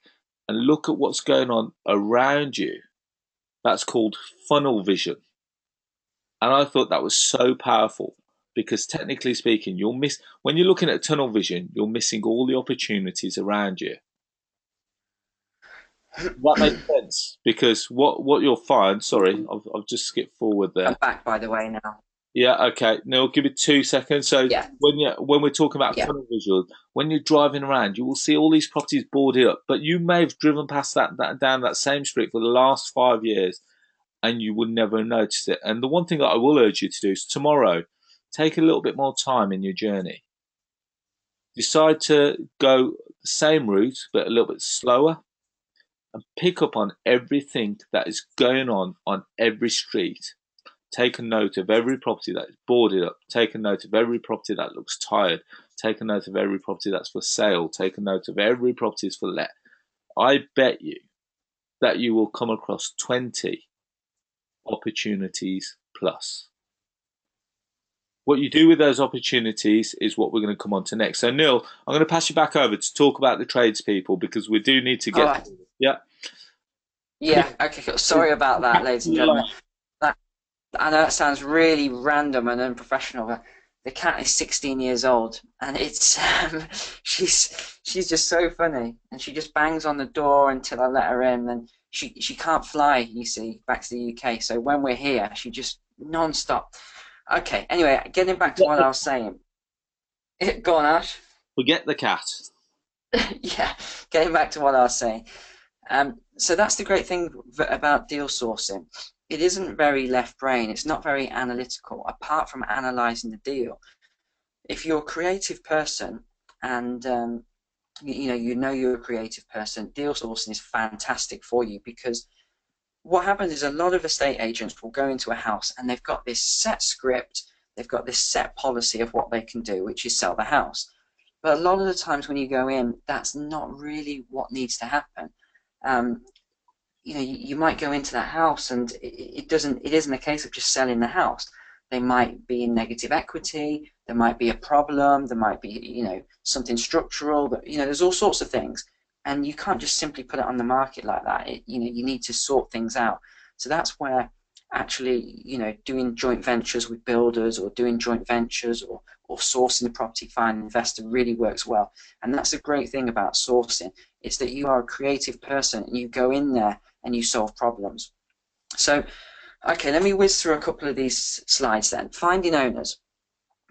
and look at what's going on around you, that's called funnel vision. And I thought that was so powerful because technically speaking, you'll miss when you're looking at tunnel vision, you're missing all the opportunities around you. That makes sense because what you'll find. Sorry, I've just skipped forward I'm there. back, by the way, now. Yeah, okay. Neil, give it 2 seconds. So Yeah, when we're talking about yeah. tunnel vision, when you're driving around, you will see all these properties boarded up, but you may have driven past that down that same street for the last 5 years, and you would never notice it. And the one thing that I will urge you to do is tomorrow, take a little bit more time in your journey. Decide to go the same route, but a little bit slower, and pick up on everything that is going on every street. Take a note of every property that is boarded up. Take a note of every property that looks tired. Take a note of every property that's for sale. Take a note of every property that's for let. I bet you that you will come across 20 opportunities plus. What you do with those opportunities is what we're going to come on to next. So, Neil, I'm going to pass you back over to talk about the tradespeople because we do need to All get. right. Yeah. Yeah, okay, cool. Sorry about that, ladies and gentlemen. That, I know that sounds really random and unprofessional, but the cat is 16 years old, and it's she's just so funny, and she just bangs on the door until I let her in, and she can't fly, you see, back to the UK. So when we're here, she just non-stop. Okay, anyway, getting back to what I was saying. Go on, Ash. Forget the cat. Yeah, getting back to what I was saying. So that's the great thing about deal sourcing. It isn't very left brain. It's not very analytical, apart from analyzing the deal. If you're a creative person and you know you're a creative person, deal sourcing is fantastic for you because what happens is a lot of estate agents will go into a house and they've got this set script, they've got this set policy of what they can do, which is sell the house. But a lot of the times when you go in, that's not really what needs to happen. Um, you might go into that house and it isn't a case of just selling the house. They might be in negative equity, there might be a problem, there might be, something structural, but there's all sorts of things. And you can't just simply put it on the market like that. You need to sort things out. So that's where actually, doing joint ventures with builders or doing joint ventures or sourcing the property find an investor really works well. And that's the great thing about sourcing, is that you are a creative person and you go in there and you solve problems. So, okay, let me whiz through a couple of these slides then. Finding owners.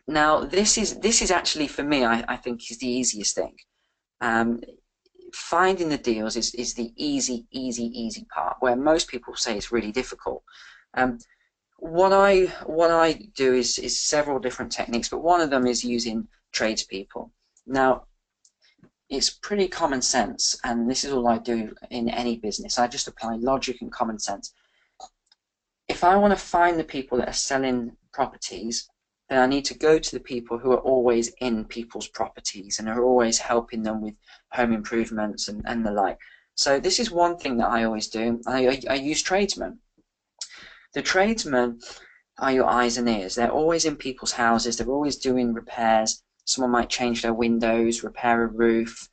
Now, this is actually, for me, I think is the easiest thing. Finding the deals is the easy part, where most people say it's really difficult. What I do is several different techniques, but one of them is using tradespeople. Now, it's pretty common sense, and this is all I do in any business. I just apply logic and common sense. If I want to find the people that are selling properties, then I need to go to the people who are always in people's properties and are always helping them with home improvements and the like. So this is one thing that I always do. I use tradesmen. The tradesmen are your eyes and ears. They're always in people's houses. They're always doing repairs. Someone might change their windows, repair a roof,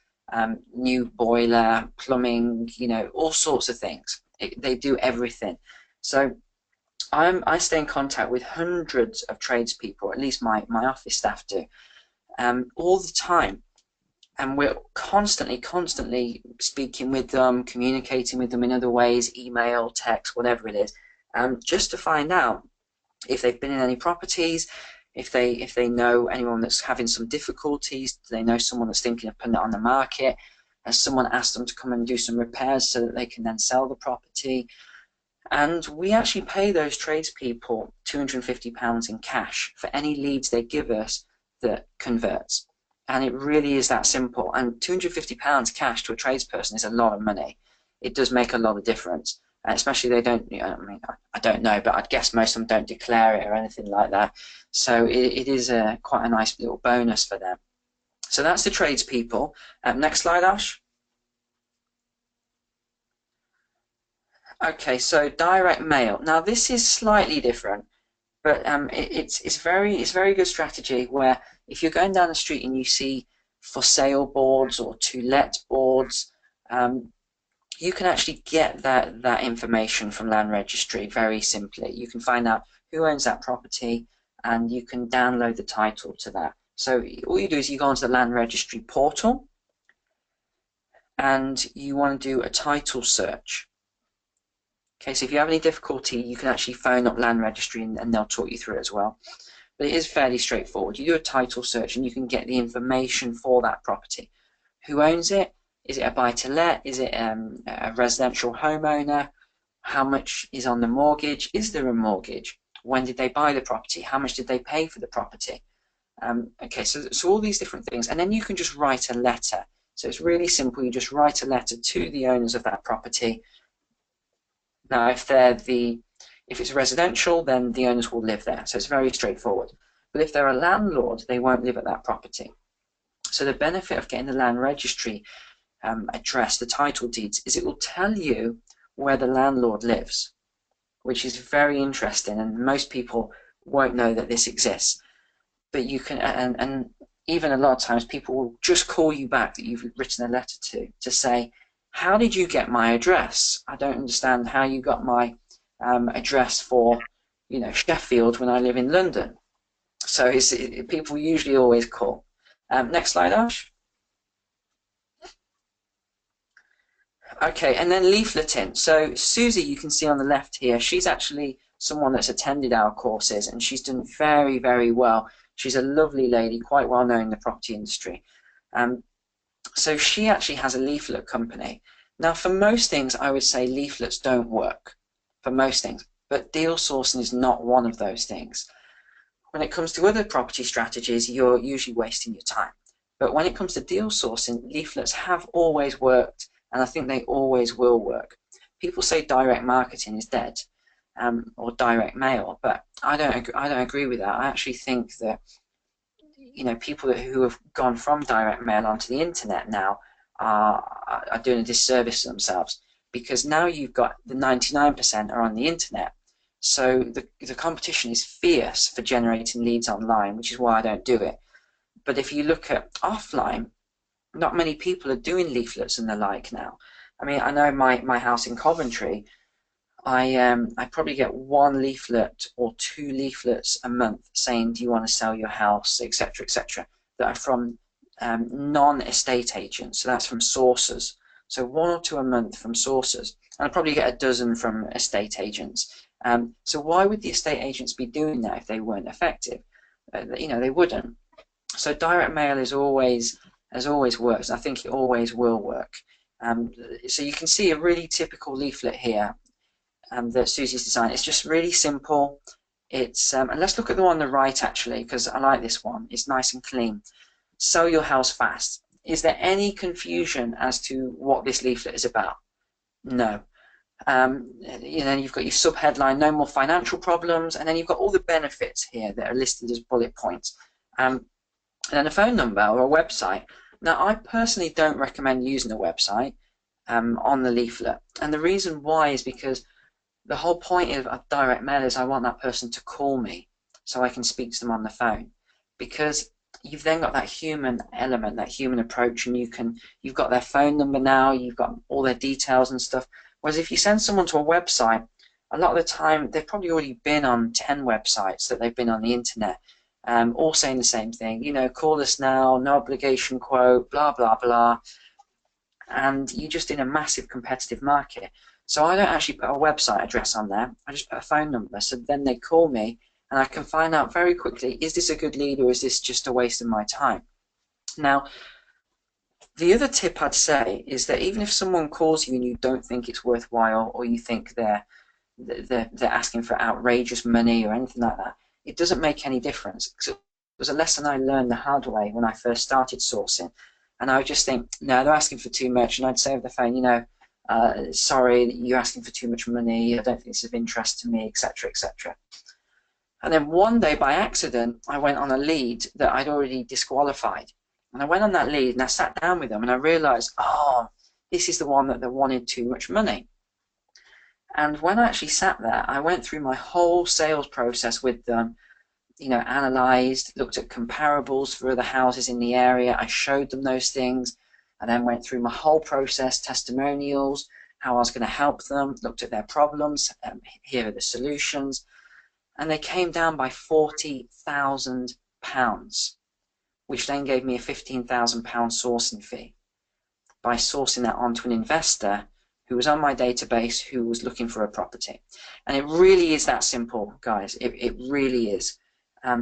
new boiler, plumbing, all sorts of things. They do everything. So I stay in contact with hundreds of tradespeople, at least my office staff do, all the time. And we're constantly speaking with them, communicating with them in other ways, email, text, whatever it is, just to find out if they've been in any properties, if they know anyone that's having some difficulties, do they know someone that's thinking of putting it on the market, has someone asked them to come and do some repairs so that they can then sell the property. And we actually pay those tradespeople £250 in cash for any leads they give us that converts. And it really is that simple. And £250 cash to a tradesperson is a lot of money. It does make a lot of difference. Especially they don't, I don't know, but I'd guess most of them don't declare it or anything like that. So it is quite a nice little bonus for them. So that's the tradespeople. Next slide, Ash. Okay, so direct mail. Now this is slightly different, but it's very good strategy, where if you're going down the street and you see for sale boards or to let boards, you can actually get that information from Land Registry very simply. You can find out who owns that property and you can download the title to that. So all you do is you go onto the Land Registry portal and you want to do a title search. Okay, so if you have any difficulty, you can actually phone up Land Registry and they'll talk you through it as well. But it is fairly straightforward. You do a title search and you can get the information for that property. Who owns it? Is it a buy-to-let? Is it a residential homeowner? How much is on the mortgage? Is there a mortgage? When did they buy the property? How much did they pay for the property? Okay, so all these different things. And then you can just write a letter. So it's really simple. You just write a letter to the owners of that property. Now, if it's residential, then the owners will live there. So it's very straightforward. But if they're a landlord, they won't live at that property. So the benefit of getting the Land Registry address, the title deeds, is it will tell you where the landlord lives, which is very interesting, and most people won't know that this exists. But you can, and even a lot of times people will just call you back that you've written a letter to say, how did you get my address? I don't understand how you got my address for, Sheffield when I live in London. So people usually always call. Next slide, Ash. Okay, and then leafleting. So Susie, you can see on the left here, she's actually someone that's attended our courses and she's done very, very well. She's a lovely lady, quite well known in the property industry. So she actually has a leaflet company. Now, for most things, I would say leaflets don't work, for most things, but deal sourcing is not one of those things. When it comes to other property strategies, you're usually wasting your time. But when it comes to deal sourcing, leaflets have always worked, and I think they always will work. People say direct marketing is dead, or direct mail, but I don't agree with that. I actually think that people who have gone from direct mail onto the internet now are doing a disservice to themselves, because now you've got the 99% are on the internet. So the competition is fierce for generating leads online, which is why I don't do it. But if you look at offline, not many people are doing leaflets and the like now. I mean, I know my house in Coventry, I probably get one leaflet or two leaflets a month saying, do you want to sell your house, etc., etc., that are from non-estate agents. So that's from sources. So one or two a month from sources. And I probably get a dozen from estate agents. So why would the estate agents be doing that if they weren't effective? They wouldn't. So direct mail has always worked. I think it always will work. So you can see a really typical leaflet here that Susie's designed. It's just really simple. It's and let's look at the one on the right actually, because I like this one. It's nice and clean. Sell your house fast. Is there any confusion as to what this leaflet is about? No. You've got your sub-headline, no more financial problems, and then you've got all the benefits here that are listed as bullet points. And then a phone number or a website. Now, I personally don't recommend using a website on the leaflet. And the reason why is because the whole point of direct mail is I want that person to call me so I can speak to them on the phone. Because you've then got that human element, that human approach, and you've got their phone number now, you've got all their details and stuff. Whereas if you send someone to a website, a lot of the time they've probably already been on 10 websites that they've been on the internet, all saying the same thing. Call us now, no obligation quote, blah blah blah, and you're just in a massive competitive market. So I don't actually put a website address on there. I just put a phone number. So then they call me, and I can find out very quickly, is this a good lead or is this just a waste of my time? Now, the other tip I'd say is that even if someone calls you and you don't think it's worthwhile, or you think they're asking for outrageous money or anything like that, it doesn't make any difference. Because it was a lesson I learned the hard way when I first started sourcing. And I would just think, no, they're asking for too much. And I'd say over the phone, sorry, you're asking for too much money. I don't think it's of interest to me, etc., etc. And then one day, by accident, I went on a lead that I'd already disqualified. And I went on that lead and I sat down with them and I realized, this is the one that they wanted too much money. And when I actually sat there, I went through my whole sales process with them, analyzed, looked at comparables for other houses in the area. I showed them those things. I then went through my whole process, testimonials, how I was going to help them, looked at their problems, here are the solutions. And they came down by £40,000, which then gave me a £15,000 sourcing fee by sourcing that onto an investor who was on my database who was looking for a property. And it really is that simple, guys. It really is.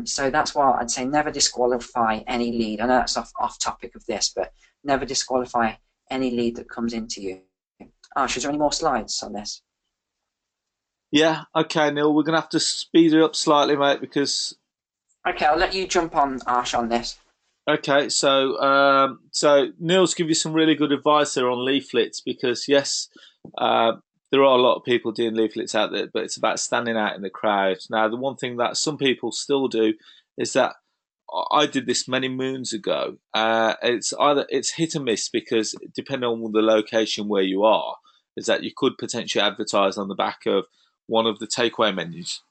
So that's why I'd say never disqualify any lead. I know that's off topic of this, but never disqualify any lead that comes into you. Arsh, is there any more slides on this? Yeah, okay, Neil, we're going to have to speed it up slightly, mate, because... Okay, I'll let you jump on, Arsh, on this. Okay, so Neil's give you some really good advice there on leaflets, because yes, there are a lot of people doing leaflets out there, but it's about standing out in the crowd. Now, the one thing that some people still do is that I did this many moons ago. It's hit and miss, because depending on the location where you are, is that you could potentially advertise on the back of one of the takeaway menus.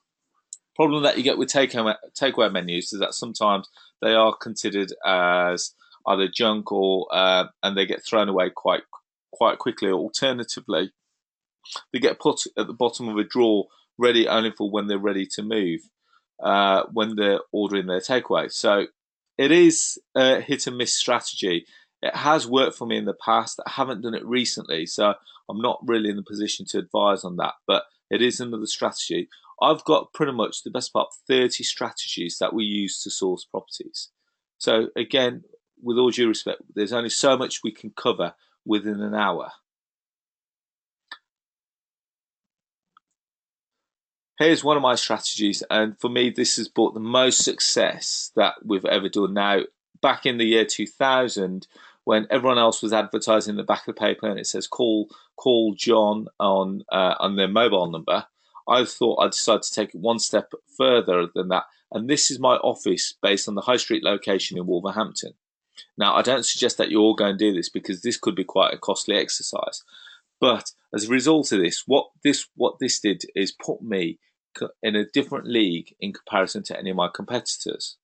Problem that you get with takeaway menus is that sometimes they are considered as either junk or and they get thrown away quite quickly. Alternatively, they get put at the bottom of a drawer, ready only for when they're ready to move, when they're ordering their takeaway. So it is a hit and miss strategy. It has worked for me in the past. I haven't done it recently, so I'm not really in the position to advise on that. But it is another strategy. I've got pretty much the best part 30 strategies that we use to source properties. So again, with all due respect, there's only so much we can cover within an hour. Here's one of my strategies, and for me, this has brought the most success that we've ever done. Now, back in the year 2000, when everyone else was advertising the back of the paper and it says call John on their mobile number, I decided to take it one step further than that and this is my office based on the high street location in Wolverhampton. Now, I don't suggest that you all go and do this because this could be quite a costly exercise. But as a result of this, what this did is put me in a different league in comparison to any of my competitors.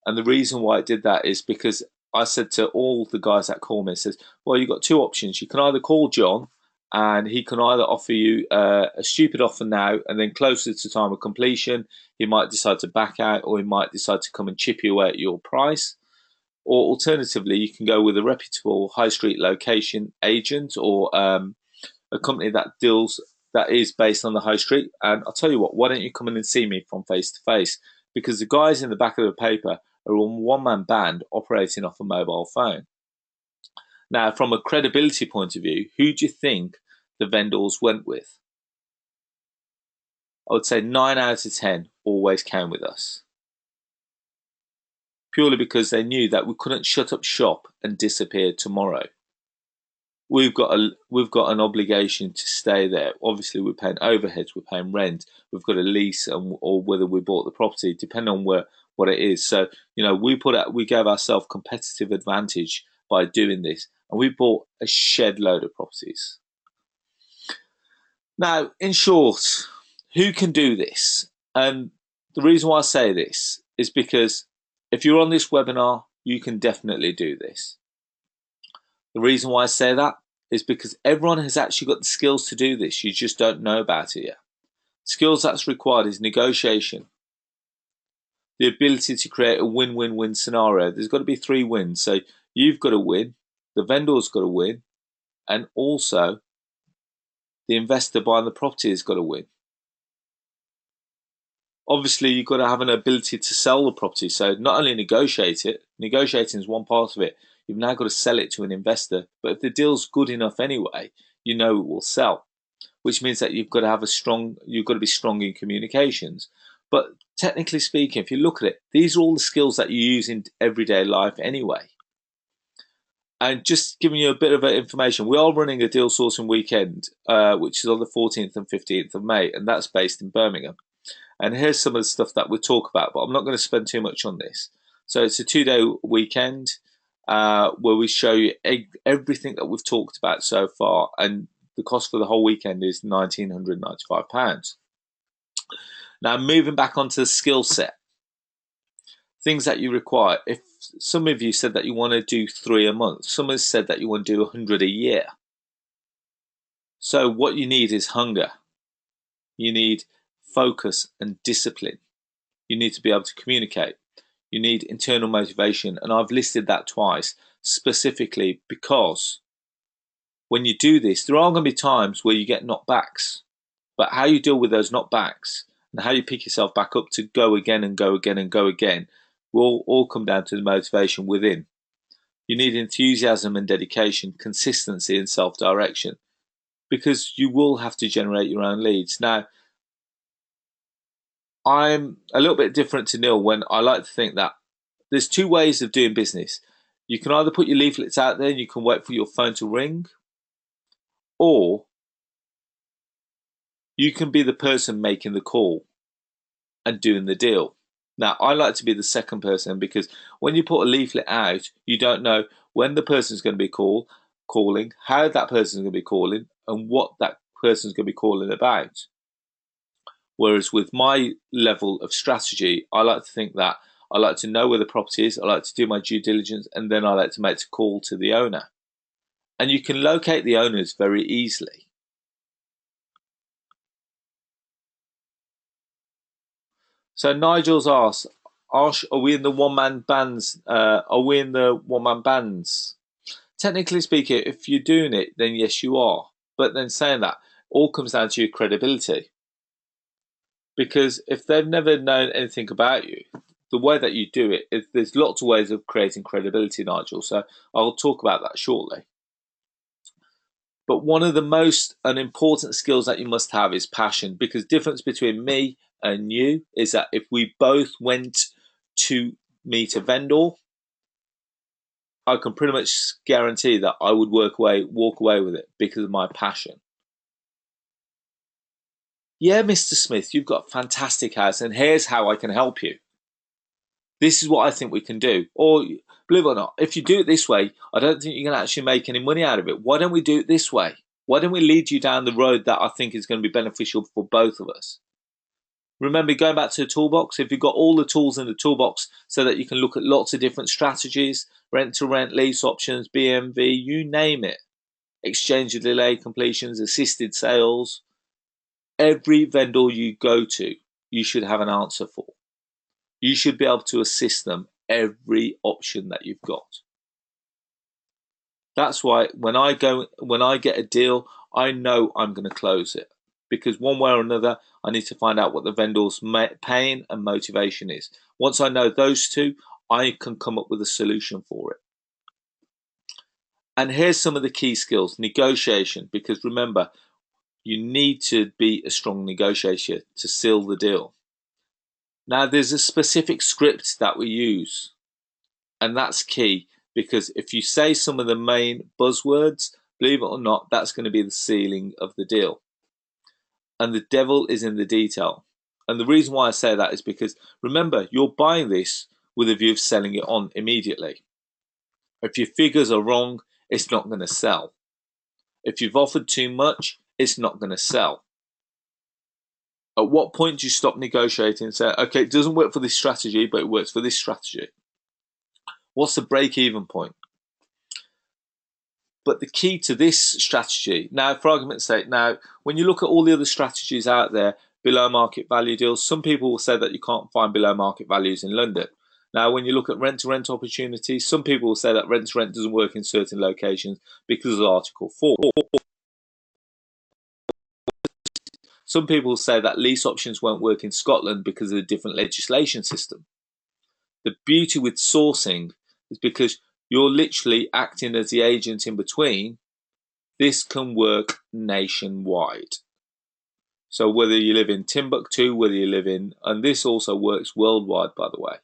And the reason why it did that is because I said to all the guys that call me, it says, well, you've got two options. You can either call John and he can either offer you a stupid offer now, and then closer to time of completion, he might decide to back out, or he might decide to come and chip you away at your price. Or alternatively, you can go with a reputable high street location agent, or a company that is based on the high street. And I'll tell you what, why don't you come in and see me from face to face? Because the guys in the back of the paper are on one-man band operating off a mobile phone. Now, from a credibility point of view, who do you think the vendors went with? I would say 9 out of 10 always came with us. Purely because they knew that we couldn't shut up shop and disappear tomorrow. We've got an obligation to stay there. Obviously, we're paying overheads, we're paying rent, we've got a lease, or whether we bought the property, depending on what it is. So, we gave ourselves competitive advantage by doing this, and we bought a shed load of properties. Now, in short, who can do this? And the reason why I say this is because if you're on this webinar, you can definitely do this. The reason why I say that is because everyone has actually got the skills to do this. You just don't know about it yet. Skills that's required is negotiation, the ability to create a win-win-win scenario. There's got to be 3 wins. So you've got to win, the vendor's got to win, and also the investor buying the property has got to win. Obviously, you've got to have an ability to sell the property. So not only negotiating is one part of it. You've now got to sell it to an investor. But if the deal's good enough anyway, you know it will sell, which means that you've got to be strong in communications. But technically speaking, if you look at it, these are all the skills that you use in everyday life anyway. And just giving you a bit of information, we are running a deal sourcing weekend, which is on the 14th and 15th of May, and that's based in Birmingham. And here's some of the stuff that we'll talk about, but I'm not going to spend too much on this. So it's a 2-day weekend where we show you everything that we've talked about so far, and the cost for the whole weekend is £1,995. Now, moving back onto the skill set, things that you require. If some of you said that you want to do 3 a month, some have said that you want to do 100 a year. So what you need is hunger. You need focus and discipline. You need to be able to communicate. You need internal motivation, and I've listed that twice specifically because when you do this, there are going to be times where you get knockbacks, but how you deal with those knockbacks and how you pick yourself back up to go again and go again and go again will all come down to the motivation within. You need enthusiasm and dedication, consistency and self-direction, because you will have to generate your own leads. Now, I'm a little bit different to Neil when I like to think that there's 2 ways of doing business. You can either put your leaflets out there and you can wait for your phone to ring, or you can be the person making the call and doing the deal. Now, I like to be the second person because when you put a leaflet out, you don't know when the person's going to be calling, how that person's going to be calling, and what that person's going to be calling about. Whereas with my level of strategy, I like to think that I like to know where the property is, I like to do my due diligence, and then I like to make a call to the owner. And you can locate the owners very easily. So Nigel's asked, Arsh, are we in the one-man bands? Technically speaking, if you're doing it, then yes, you are. But then saying that, all comes down to your credibility. Because if they've never known anything about you, the way that you do it, there's lots of ways of creating credibility, Nigel. So I'll talk about that shortly. But one of the most important skills that you must have is passion, because the difference between me and you is that if we both went to meet a vendor, I can pretty much guarantee that I would walk away with it because of my passion. yeah, Mr. Smith, you've got a fantastic house, and here's how I can help you. This is what I think we can do. Or, believe it or not, if you do it this way, I don't think you're going to actually make any money out of it. Why don't we do it this way? Why don't we lead you down the road that I think is going to be beneficial for both of us? Remember, going back to the toolbox, if you've got all the tools in the toolbox so that you can look at lots of different strategies, rent to rent, lease options, BMV, you name it, exchange and delay completions, assisted sales, every vendor you go to, you should have an answer for. You should be able to assist them every option that you've got. That's why when I get a deal, I know I'm going to close it, because one way or another, I need to find out what the vendor's pain and motivation is. Once I know those two, I can come up with a solution for it. And here's some of the key skills. Negotiation, because remember, you need to be a strong negotiator to seal the deal. Now, there's a specific script that we use, and that's key, because if you say some of the main buzzwords, believe it or not, that's going to be the sealing of the deal. And the devil is in the detail. And the reason why I say that is because, remember, you're buying this with a view of selling it on immediately. If your figures are wrong, it's not going to sell. If you've offered too much, it's not going to sell. At what point do you stop negotiating and say, okay, it doesn't work for this strategy, but it works for this strategy? What's the break-even point? But the key to this strategy, now for argument's sake, now when you look at all the other strategies out there, below market value deals, some people will say that you can't find below market values in London. Now when you look at rent-to-rent opportunities, some people will say that rent-to-rent doesn't work in certain locations because of Article 4. Some people say that lease options won't work in Scotland because of the different legislation system. The beauty with sourcing is because you're literally acting as the agent in between. This can work nationwide. So whether you live in Timbuktu, whether you live in, and this also works worldwide, by the way.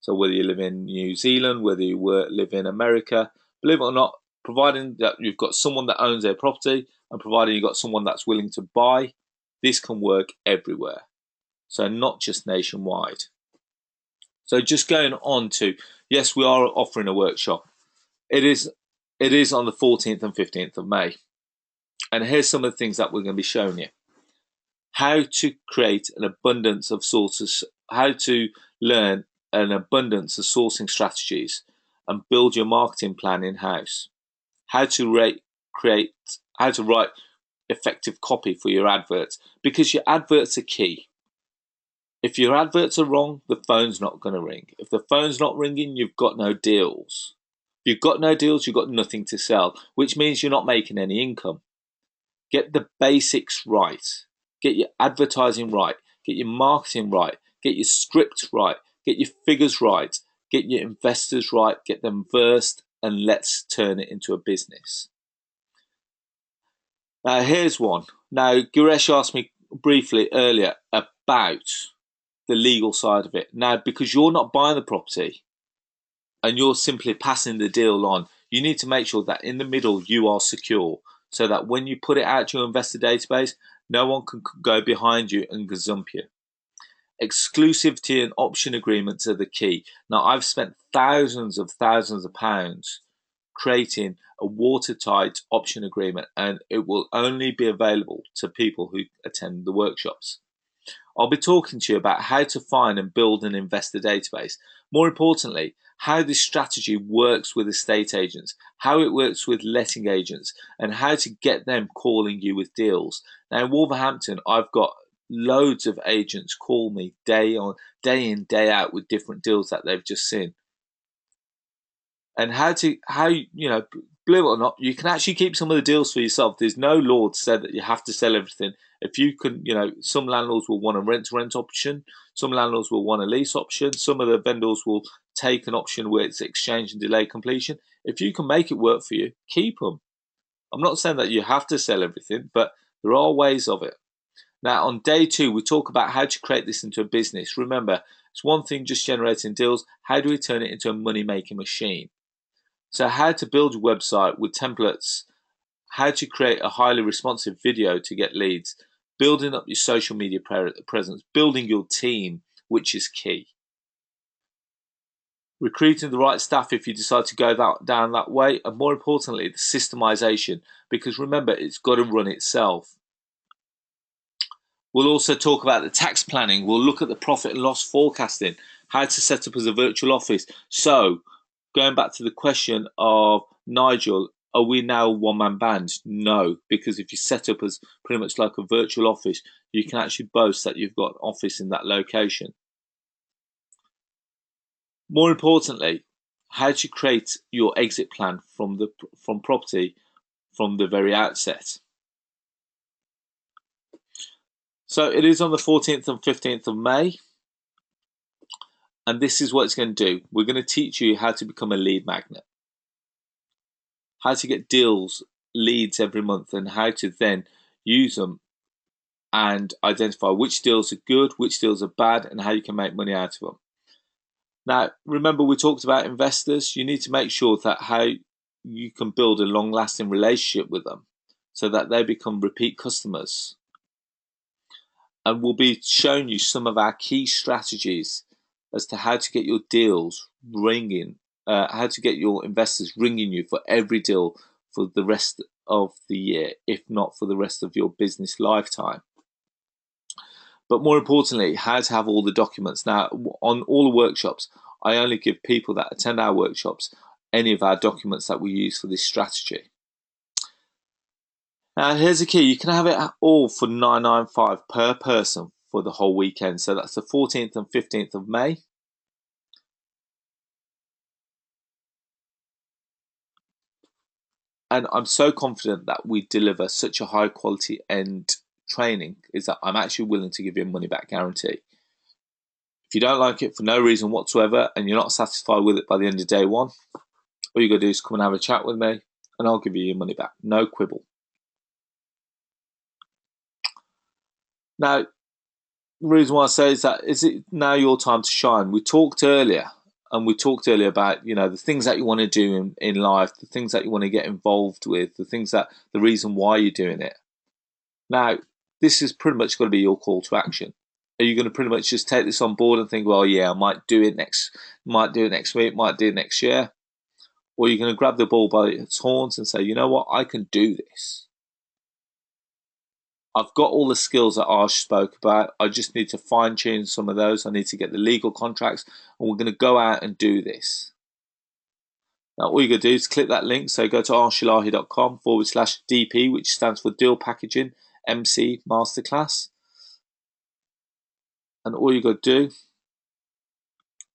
So whether you live in New Zealand, whether you live in America, believe it or not, providing that you've got someone that owns their property and providing you've got someone that's willing to buy, this can work everywhere. So not just nationwide. So just going on to, yes, we are offering a workshop. It is on the 14th and 15th of May. And here's some of the things that we're going to be showing you. How to create an abundance of sources, how to learn an abundance of sourcing strategies and build your marketing plan in-house. How to write effective copy for your adverts, because your adverts are key. If your adverts are wrong, the phone's not going to ring. If the phone's not ringing, you've got no deals. If you've got no deals, you've got nothing to sell, which means you're not making any income. Get the basics right. Get your advertising right. Get your marketing right. Get your script right. Get your figures right. Get your investors right. Get them versed, and let's turn it into a business. Now, here's one. Now, Giresh asked me briefly earlier about the legal side of it. Now, because you're not buying the property and you're simply passing the deal on, you need to make sure that in the middle you are secure, so that when you put it out to your investor database, no one can go behind you and gazump you. Exclusivity and option agreements are the key. Now, I've spent thousands of pounds creating a watertight option agreement, and it will only be available to people who attend the workshops. I'll be talking to you about how to find and build an investor database. More importantly, how this strategy works with estate agents, how it works with letting agents, and how to get them calling you with deals. Now, in Wolverhampton, I've got loads of agents call me day in, day out with different deals that they've just seen. And believe it or not, you can actually keep some of the deals for yourself. There's no law to say that you have to sell everything. If you can, some landlords will want a rent-to-rent option. Some landlords will want a lease option. Some of the vendors will take an option where it's exchange and delay completion. If you can make it work for you, keep them. I'm not saying that you have to sell everything, but there are ways of it. Now, on day 2, we talk about how to create this into a business. Remember, it's one thing just generating deals. How do we turn it into a money-making machine? So how to build a website with templates, how to create a highly responsive video to get leads, building up your social media presence, building your team, which is key. Recruiting the right staff if you decide to go down that way, and more importantly, the systemization, because remember, it's got to run itself. We'll also talk about the tax planning. We'll look at the profit and loss forecasting, how to set up as a virtual office. So, going back to the question of Nigel, are we now a one-man band? No, because if you set up as pretty much like a virtual office, you can actually boast that you've got an office in that location. More importantly, how to create your exit plan from property from the very outset. So it is on the 14th and 15th of May. And this is what it's going to do. We're going to teach you how to become a lead magnet, how to get leads every month, and how to then use them and identify which deals are good, which deals are bad, and how you can make money out of them. Now, remember we talked about investors. You need to make sure that how you can build a long-lasting relationship with them so that they become repeat customers. And we'll be showing you some of our key strategies as to how to get your deals ringing, how to get your investors ringing you for every deal for the rest of the year, if not for the rest of your business lifetime. But more importantly, how to have all the documents. Now, on all the workshops, I only give people that attend our workshops any of our documents that we use for this strategy. Now, here's the key. You can have it all for $9.95 per person for the whole weekend. So that's the 14th and 15th of May. And I'm so confident that we deliver such a high quality end training is that I'm actually willing to give you a money back guarantee. If you don't like it for no reason whatsoever and you're not satisfied with it by the end of day one, all you got to do is come and have a chat with me and I'll give you your money back. No quibble. Now, the reason why I say is that is it now your time to shine? We talked earlier about, the things that you want to do in life, the things that you want to get involved with, the reason why you're doing it. Now, this is pretty much going to be your call to action. Are you going to pretty much just take this on board and think, well, yeah, I might do it next week, might do it next year? Or are you going to grab the bull by its horns and say, you know what, I can do this. I've got all the skills that Arsh spoke about. I just need to fine tune some of those. I need to get the legal contracts and we're going to go out and do this. Now, all you got to do is click that link. So go to arshellahi.com/DP, which stands for Deal Packaging MC Masterclass. And all you got to do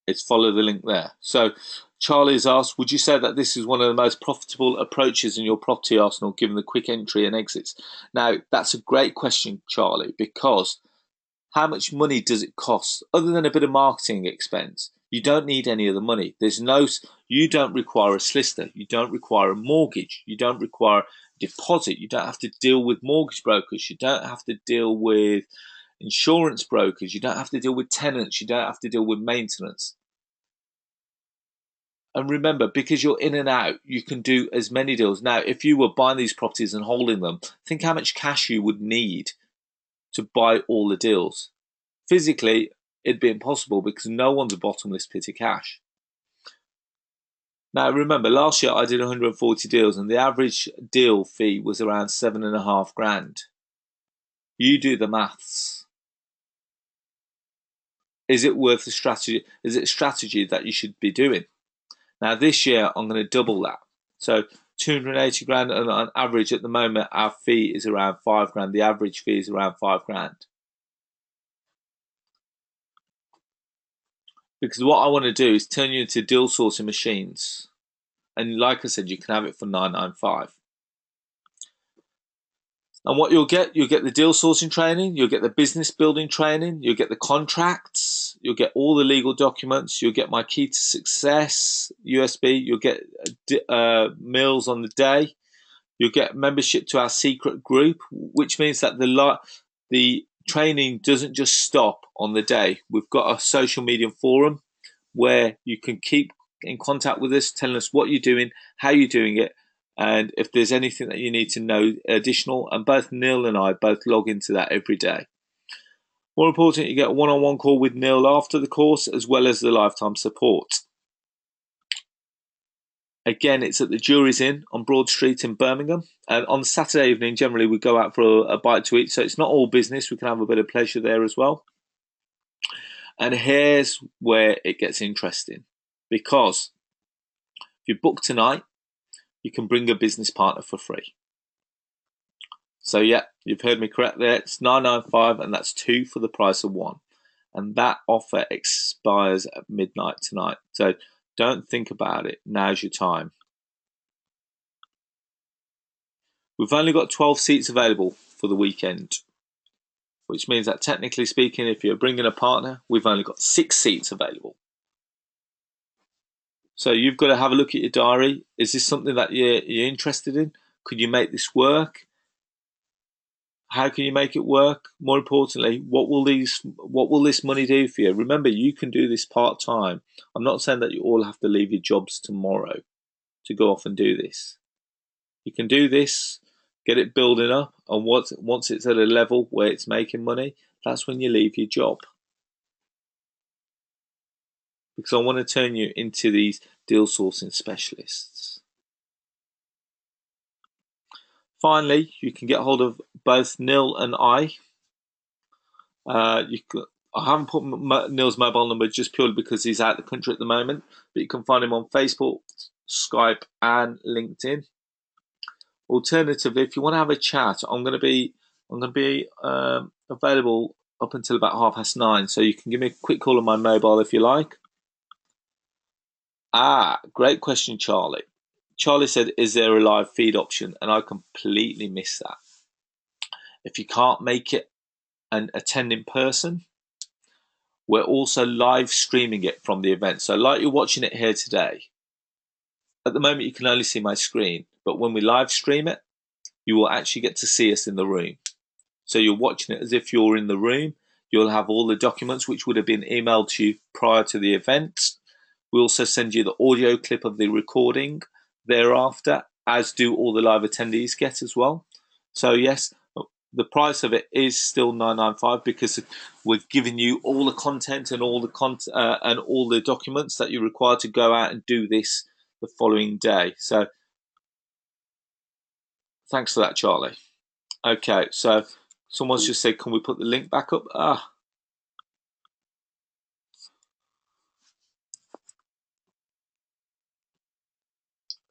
is follow the link there. So Charlie's asked, would you say that this is one of the most profitable approaches in your property arsenal, given the quick entry and exits? Now, that's a great question, Charlie, because how much money does it cost? Other than a bit of marketing expense, you don't need any of the money. You don't require a solicitor. You don't require a mortgage. You don't require a deposit. You don't have to deal with mortgage brokers. You don't have to deal with insurance brokers. You don't have to deal with tenants. You don't have to deal with maintenance. And remember, because you're in and out, you can do as many deals. Now, if you were buying these properties and holding them, think how much cash you would need to buy all the deals. Physically, it'd be impossible because no one's a bottomless pit of cash. Now, remember, last year I did 140 deals and the average deal fee was around $7,500. You do the maths. Is it worth the strategy? Is it a strategy that you should be doing? Now, this year, I'm going to double that. So, 280 grand, and on average at the moment, our fee is around 5 grand. The average fee is around 5 grand. Because what I want to do is turn you into deal sourcing machines. And like I said, you can have it for $9.95. And what you'll get the deal sourcing training, you'll get the business building training, you'll get the contracts, you'll get all the legal documents, you'll get my key to success USB, you'll get meals on the day, you'll get membership to our secret group, which means that the training doesn't just stop on the day. We've got a social media forum where you can keep in contact with us, telling us what you're doing, how you're doing it, And if there's anything that you need to know additional, and both Neil and I both log into that every day. More important, you get a one-on-one call with Neil after the course, as well as the lifetime support. Again, it's at the Jury's Inn on Broad Street in Birmingham. And on Saturday evening, generally we go out for a bite to eat. So it's not all business. We can have a bit of pleasure there as well. And here's where it gets interesting. Because if you book tonight, you can bring a business partner for free. So yeah, you've heard me correct there. It's $9.95 and that's 2 for the price of 1. And that offer expires at midnight tonight. So don't think about it. Now's your time. We've only got 12 seats available for the weekend, which means that technically speaking, if you're bringing a partner, we've only got 6 seats available. So you've got to have a look at your diary. Is this something that you're interested in? Could you make this work? How can you make it work? More importantly, what will this money do for you? Remember, you can do this part-time. I'm not saying that you all have to leave your jobs tomorrow to go off and do this. You can do this, get it building up, and once it's at a level where it's making money, that's when you leave your job. Because I want to turn you into these deal sourcing specialists. Finally, you can get hold of both Neil and I. I haven't put Neil's mobile number just purely because he's out of the country at the moment, but you can find him on Facebook, Skype, and LinkedIn. Alternatively, if you want to have a chat, I'm going to be available up until about 9:30, so you can give me a quick call on my mobile if you like. Great question, Charlie. Charlie said, is there a live feed option? And I completely missed that. If you can't make it and attend in person, we're also live streaming it from the event. So like you're watching it here today, at the moment you can only see my screen, but when we live stream it, you will actually get to see us in the room. So you're watching it as if you're in the room. You'll have all the documents which would have been emailed to you prior to the event. We also send you the audio clip of the recording thereafter, as do all the live attendees get as well. So yes, the price of it is still $9.95 because we're giving you all the content and all the documents that you require to go out and do this the following day. So thanks for that, Charlie. Okay, so someone's just said, can we put the link back up?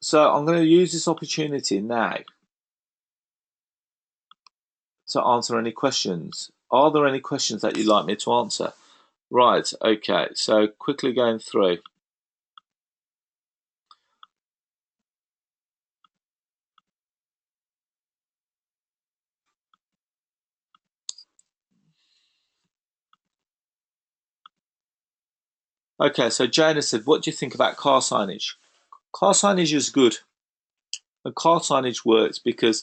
So I'm going to use this opportunity now to answer any questions. Are there any questions that you'd like me to answer? Right, okay, so quickly going through. Okay, so Jana said, what do you think about car signage? Car signage is good. And car signage works because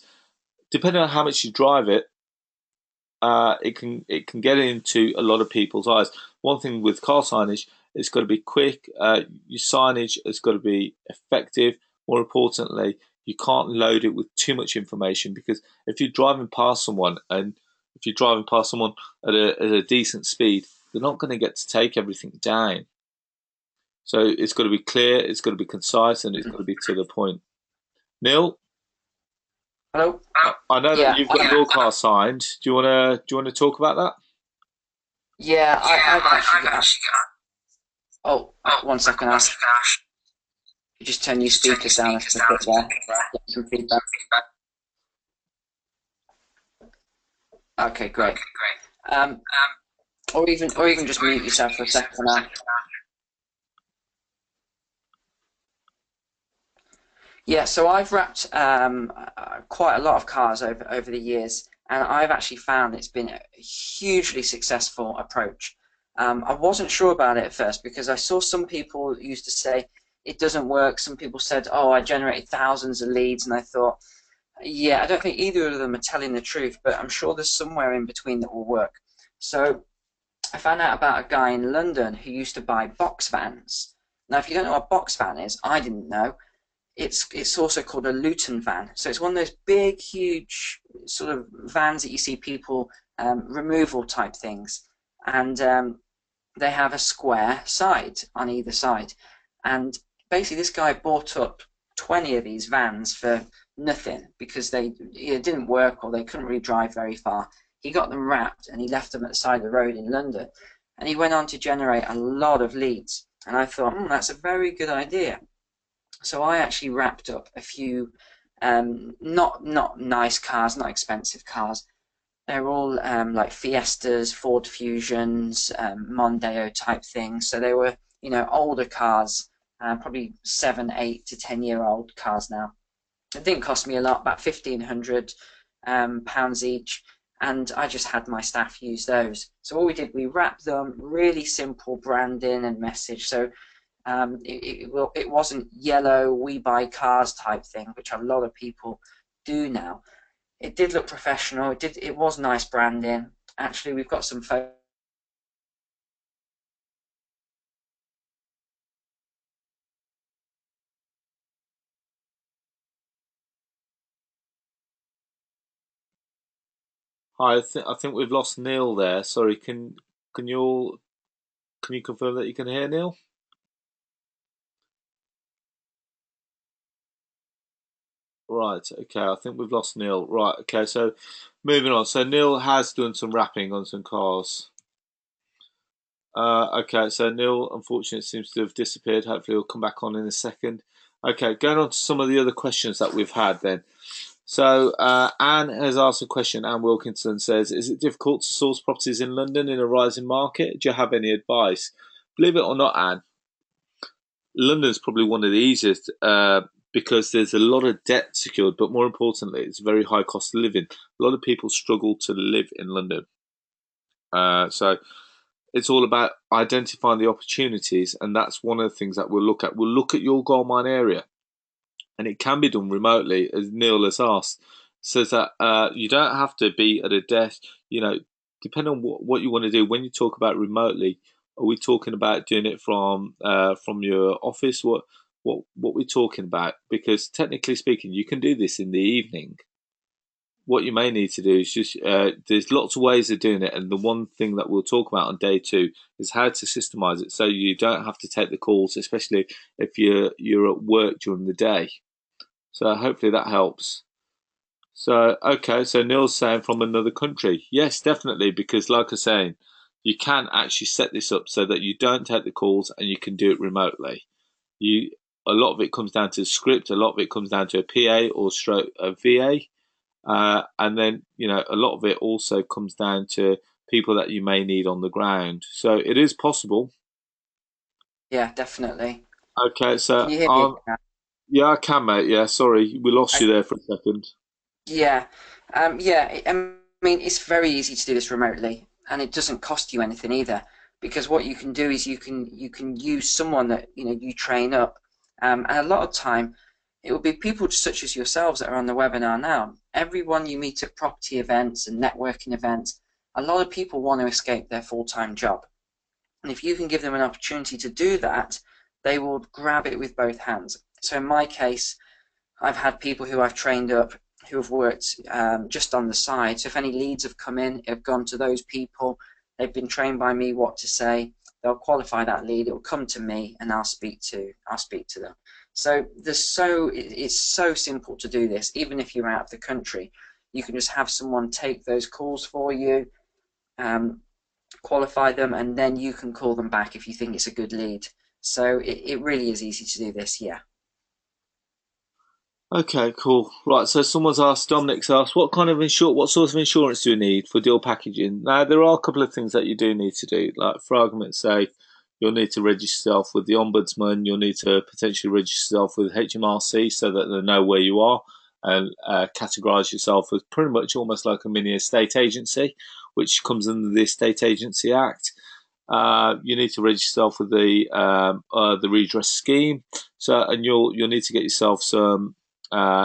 depending on how much you drive it, it can get into a lot of people's eyes. One thing with car signage, it's got to be quick. Your signage has got to be effective. More importantly, you can't load it with too much information because if you're driving past someone and if you're driving past someone at a decent speed, they're not going to get to take everything down. So it's got to be clear, it's got to be concise, and it's got to be to the point. Neil? Hello? I know that you've got your car signed. Do you wanna talk about that? Yeah, I've actually got. Oh, 1 second, Ash. You just turn your speakers down a bit there. Get some feedback. Okay, great. Um, or even just mute yourself for a second now. Yeah, so I've wrapped quite a lot of cars over the years, and I've actually found it's been a hugely successful approach. I wasn't sure about it at first because I saw some people used to say it doesn't work. Some people said, oh, I generated thousands of leads, and I thought, yeah, I don't think either of them are telling the truth, but I'm sure there's somewhere in between that will work. So I found out about a guy in London who used to buy box vans. Now, if you don't know what a box van is, I didn't know. it's also called a Luton van. So it's one of those big, huge sort of vans that you see people removal type things, and they have a square side on either side. And basically, this guy bought up 20 of these vans for nothing because they either didn't work or they couldn't really drive very far. He got them wrapped and he left them at the side of the road in London. And he went on to generate a lot of leads. And I thought, that's a very good idea. So I actually wrapped up a few not nice cars, not expensive cars. They're all like Fiestas, Ford Fusions, Mondeo type things. So they were, older cars, probably 7, 8 to 10 year old cars now. It didn't cost me a lot, about £1,500 pounds each, and I just had my staff use those. So what we did, we wrapped them, really simple branding and message. So it wasn't yellow "we buy cars" type thing, which a lot of people do now. It did look professional. It was nice branding. Actually, we've got some photos. Hi, I think we've lost Neil there. Sorry, can you all can you confirm that you can hear Neil? Right, okay, I think we've lost Neil. Right, okay, so moving on. So Neil has done some rapping on some cars. Okay, so Neil unfortunately seems to have disappeared. Hopefully he'll come back on in a second. Okay, going on to some of the other questions that we've had then. So Anne has asked a question. Anne Wilkinson says, is it difficult to source properties in London in a rising market? Do you have any advice? Believe it or not, Anne, London's probably one of the easiest because there's a lot of debt secured, but more importantly, it's a very high cost of living. A lot of people struggle to live in London. So it's all about identifying the opportunities, and that's one of the things that we'll look at. We'll look at your gold mine area, and it can be done remotely, as Neil has asked, so that you don't have to be at a desk. Depending on what you want to do. When you talk about remotely, are we talking about doing it from your office? What we're talking about? Because technically speaking, you can do this in the evening. What you may need to do is just there's lots of ways of doing it, and the one thing that we'll talk about on day two is how to systemize it so you don't have to take the calls, especially if you're at work during the day. So hopefully that helps. So okay, so Neil's saying from another country. Yes, definitely, because like I was saying, you can actually set this up so that you don't take the calls and you can do it remotely. You A lot of it comes down to the script, a lot of it comes down to a PA or stroke a VA. And then, a lot of it also comes down to people that you may need on the ground. So it is possible. Yeah, definitely. Okay, Can so you hear me now? yeah, I can, mate. Yeah, sorry, we lost I, you there for a second. yeah, yeah. I mean, it's very easy to do this remotely, and it doesn't cost you anything either. Because what you can do is you can use someone that you train up, and a lot of time it will be people such as yourselves that are on the webinar now. Everyone you meet at property events and networking events, a lot of people want to escape their full-time job. And if you can give them an opportunity to do that, they will grab it with both hands. So in my case, I've had people who I've trained up who have worked just on the side. So if any leads have come in, have gone to those people. They've been trained by me what to say. They'll qualify that lead. It will come to me, and I'll speak to them. So it's so simple to do this. Even if you're out of the country, you can just have someone take those calls for you. Qualify them, and then you can call them back if you think it's a good lead. So it really is easy to do this, yeah. Okay, cool. Right, so Dominic's asked, what sort of insurance do you need for deal packaging? Now, there are a couple of things that you do need to do. Like, for argument's sake, you'll need to register yourself with the Ombudsman. You'll need to potentially register yourself with HMRC so that they know where you are and categorise yourself as pretty much almost like a mini estate agency, which comes under the Estate Agency Act. You need to register yourself with the redress scheme. So, and you'll need to get yourself some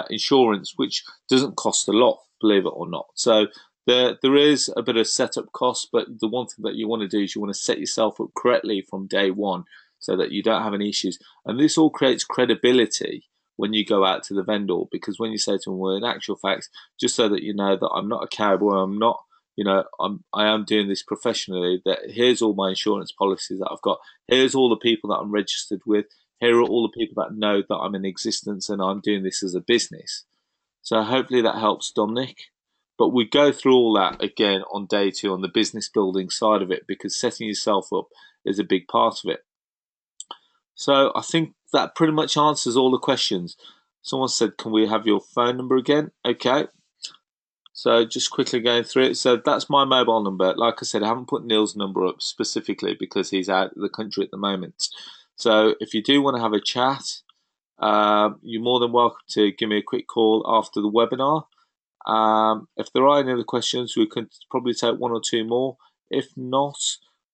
insurance, which doesn't cost a lot, believe it or not. So there is a bit of setup cost, but the one thing that you want to do is you want to set yourself up correctly from day one, so that you don't have any issues. And this all creates credibility when you go out to the vendor, because when you say to them, well, in actual fact, just so that you know that I'm not a cowboy, I'm not, I am doing this professionally, that here's all my insurance policies that I've got, here's all the people that I'm registered with, here are all the people that know that I'm in existence and I'm doing this as a business. So hopefully that helps, Dominic. But we go through all that again on day 2 on the business building side of it, because setting yourself up is a big part of it. So I think that pretty much answers all the questions. Someone said, can we have your phone number again? Okay. So just quickly going through it. So that's my mobile number. Like I said, I haven't put Neil's number up specifically because he's out of the country at the moment. So if you do want to have a chat, you're more than welcome to give me a quick call after the webinar. If there are any other questions, we could probably take 1 or 2 more. If not,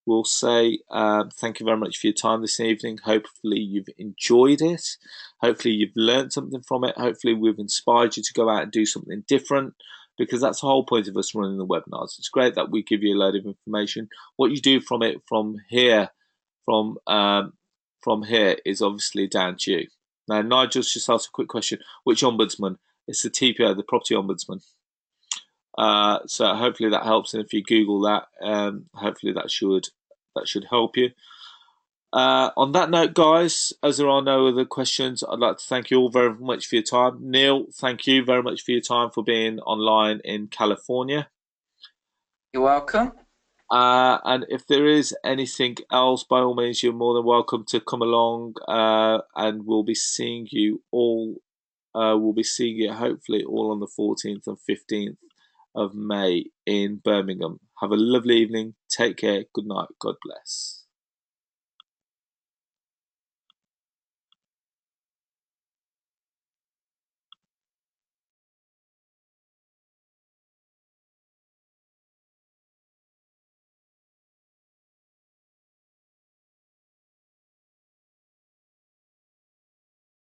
we'll say thank you very much for your time this evening. Hopefully you've enjoyed it. Hopefully you've learned something from it. Hopefully we've inspired you to go out and do something different, because that's the whole point of us running the webinars. It's great that we give you a load of information. What you do from it from here is obviously down to you. Now, Nigel's just asked a quick question. Which ombudsman? It's the TPO, the Property Ombudsman. So hopefully that helps, and if you Google that, hopefully that should help you. On that note, guys, as there are no other questions, I'd like to thank you all very much for your time. Neil, thank you very much for your time for being online in California. You're welcome. And if there is anything else, by all means, you're more than welcome to come along, and we'll be seeing you all. We'll be seeing you hopefully all on the 14th and 15th of May in Birmingham. Have a lovely evening. Take care. Good night. God bless.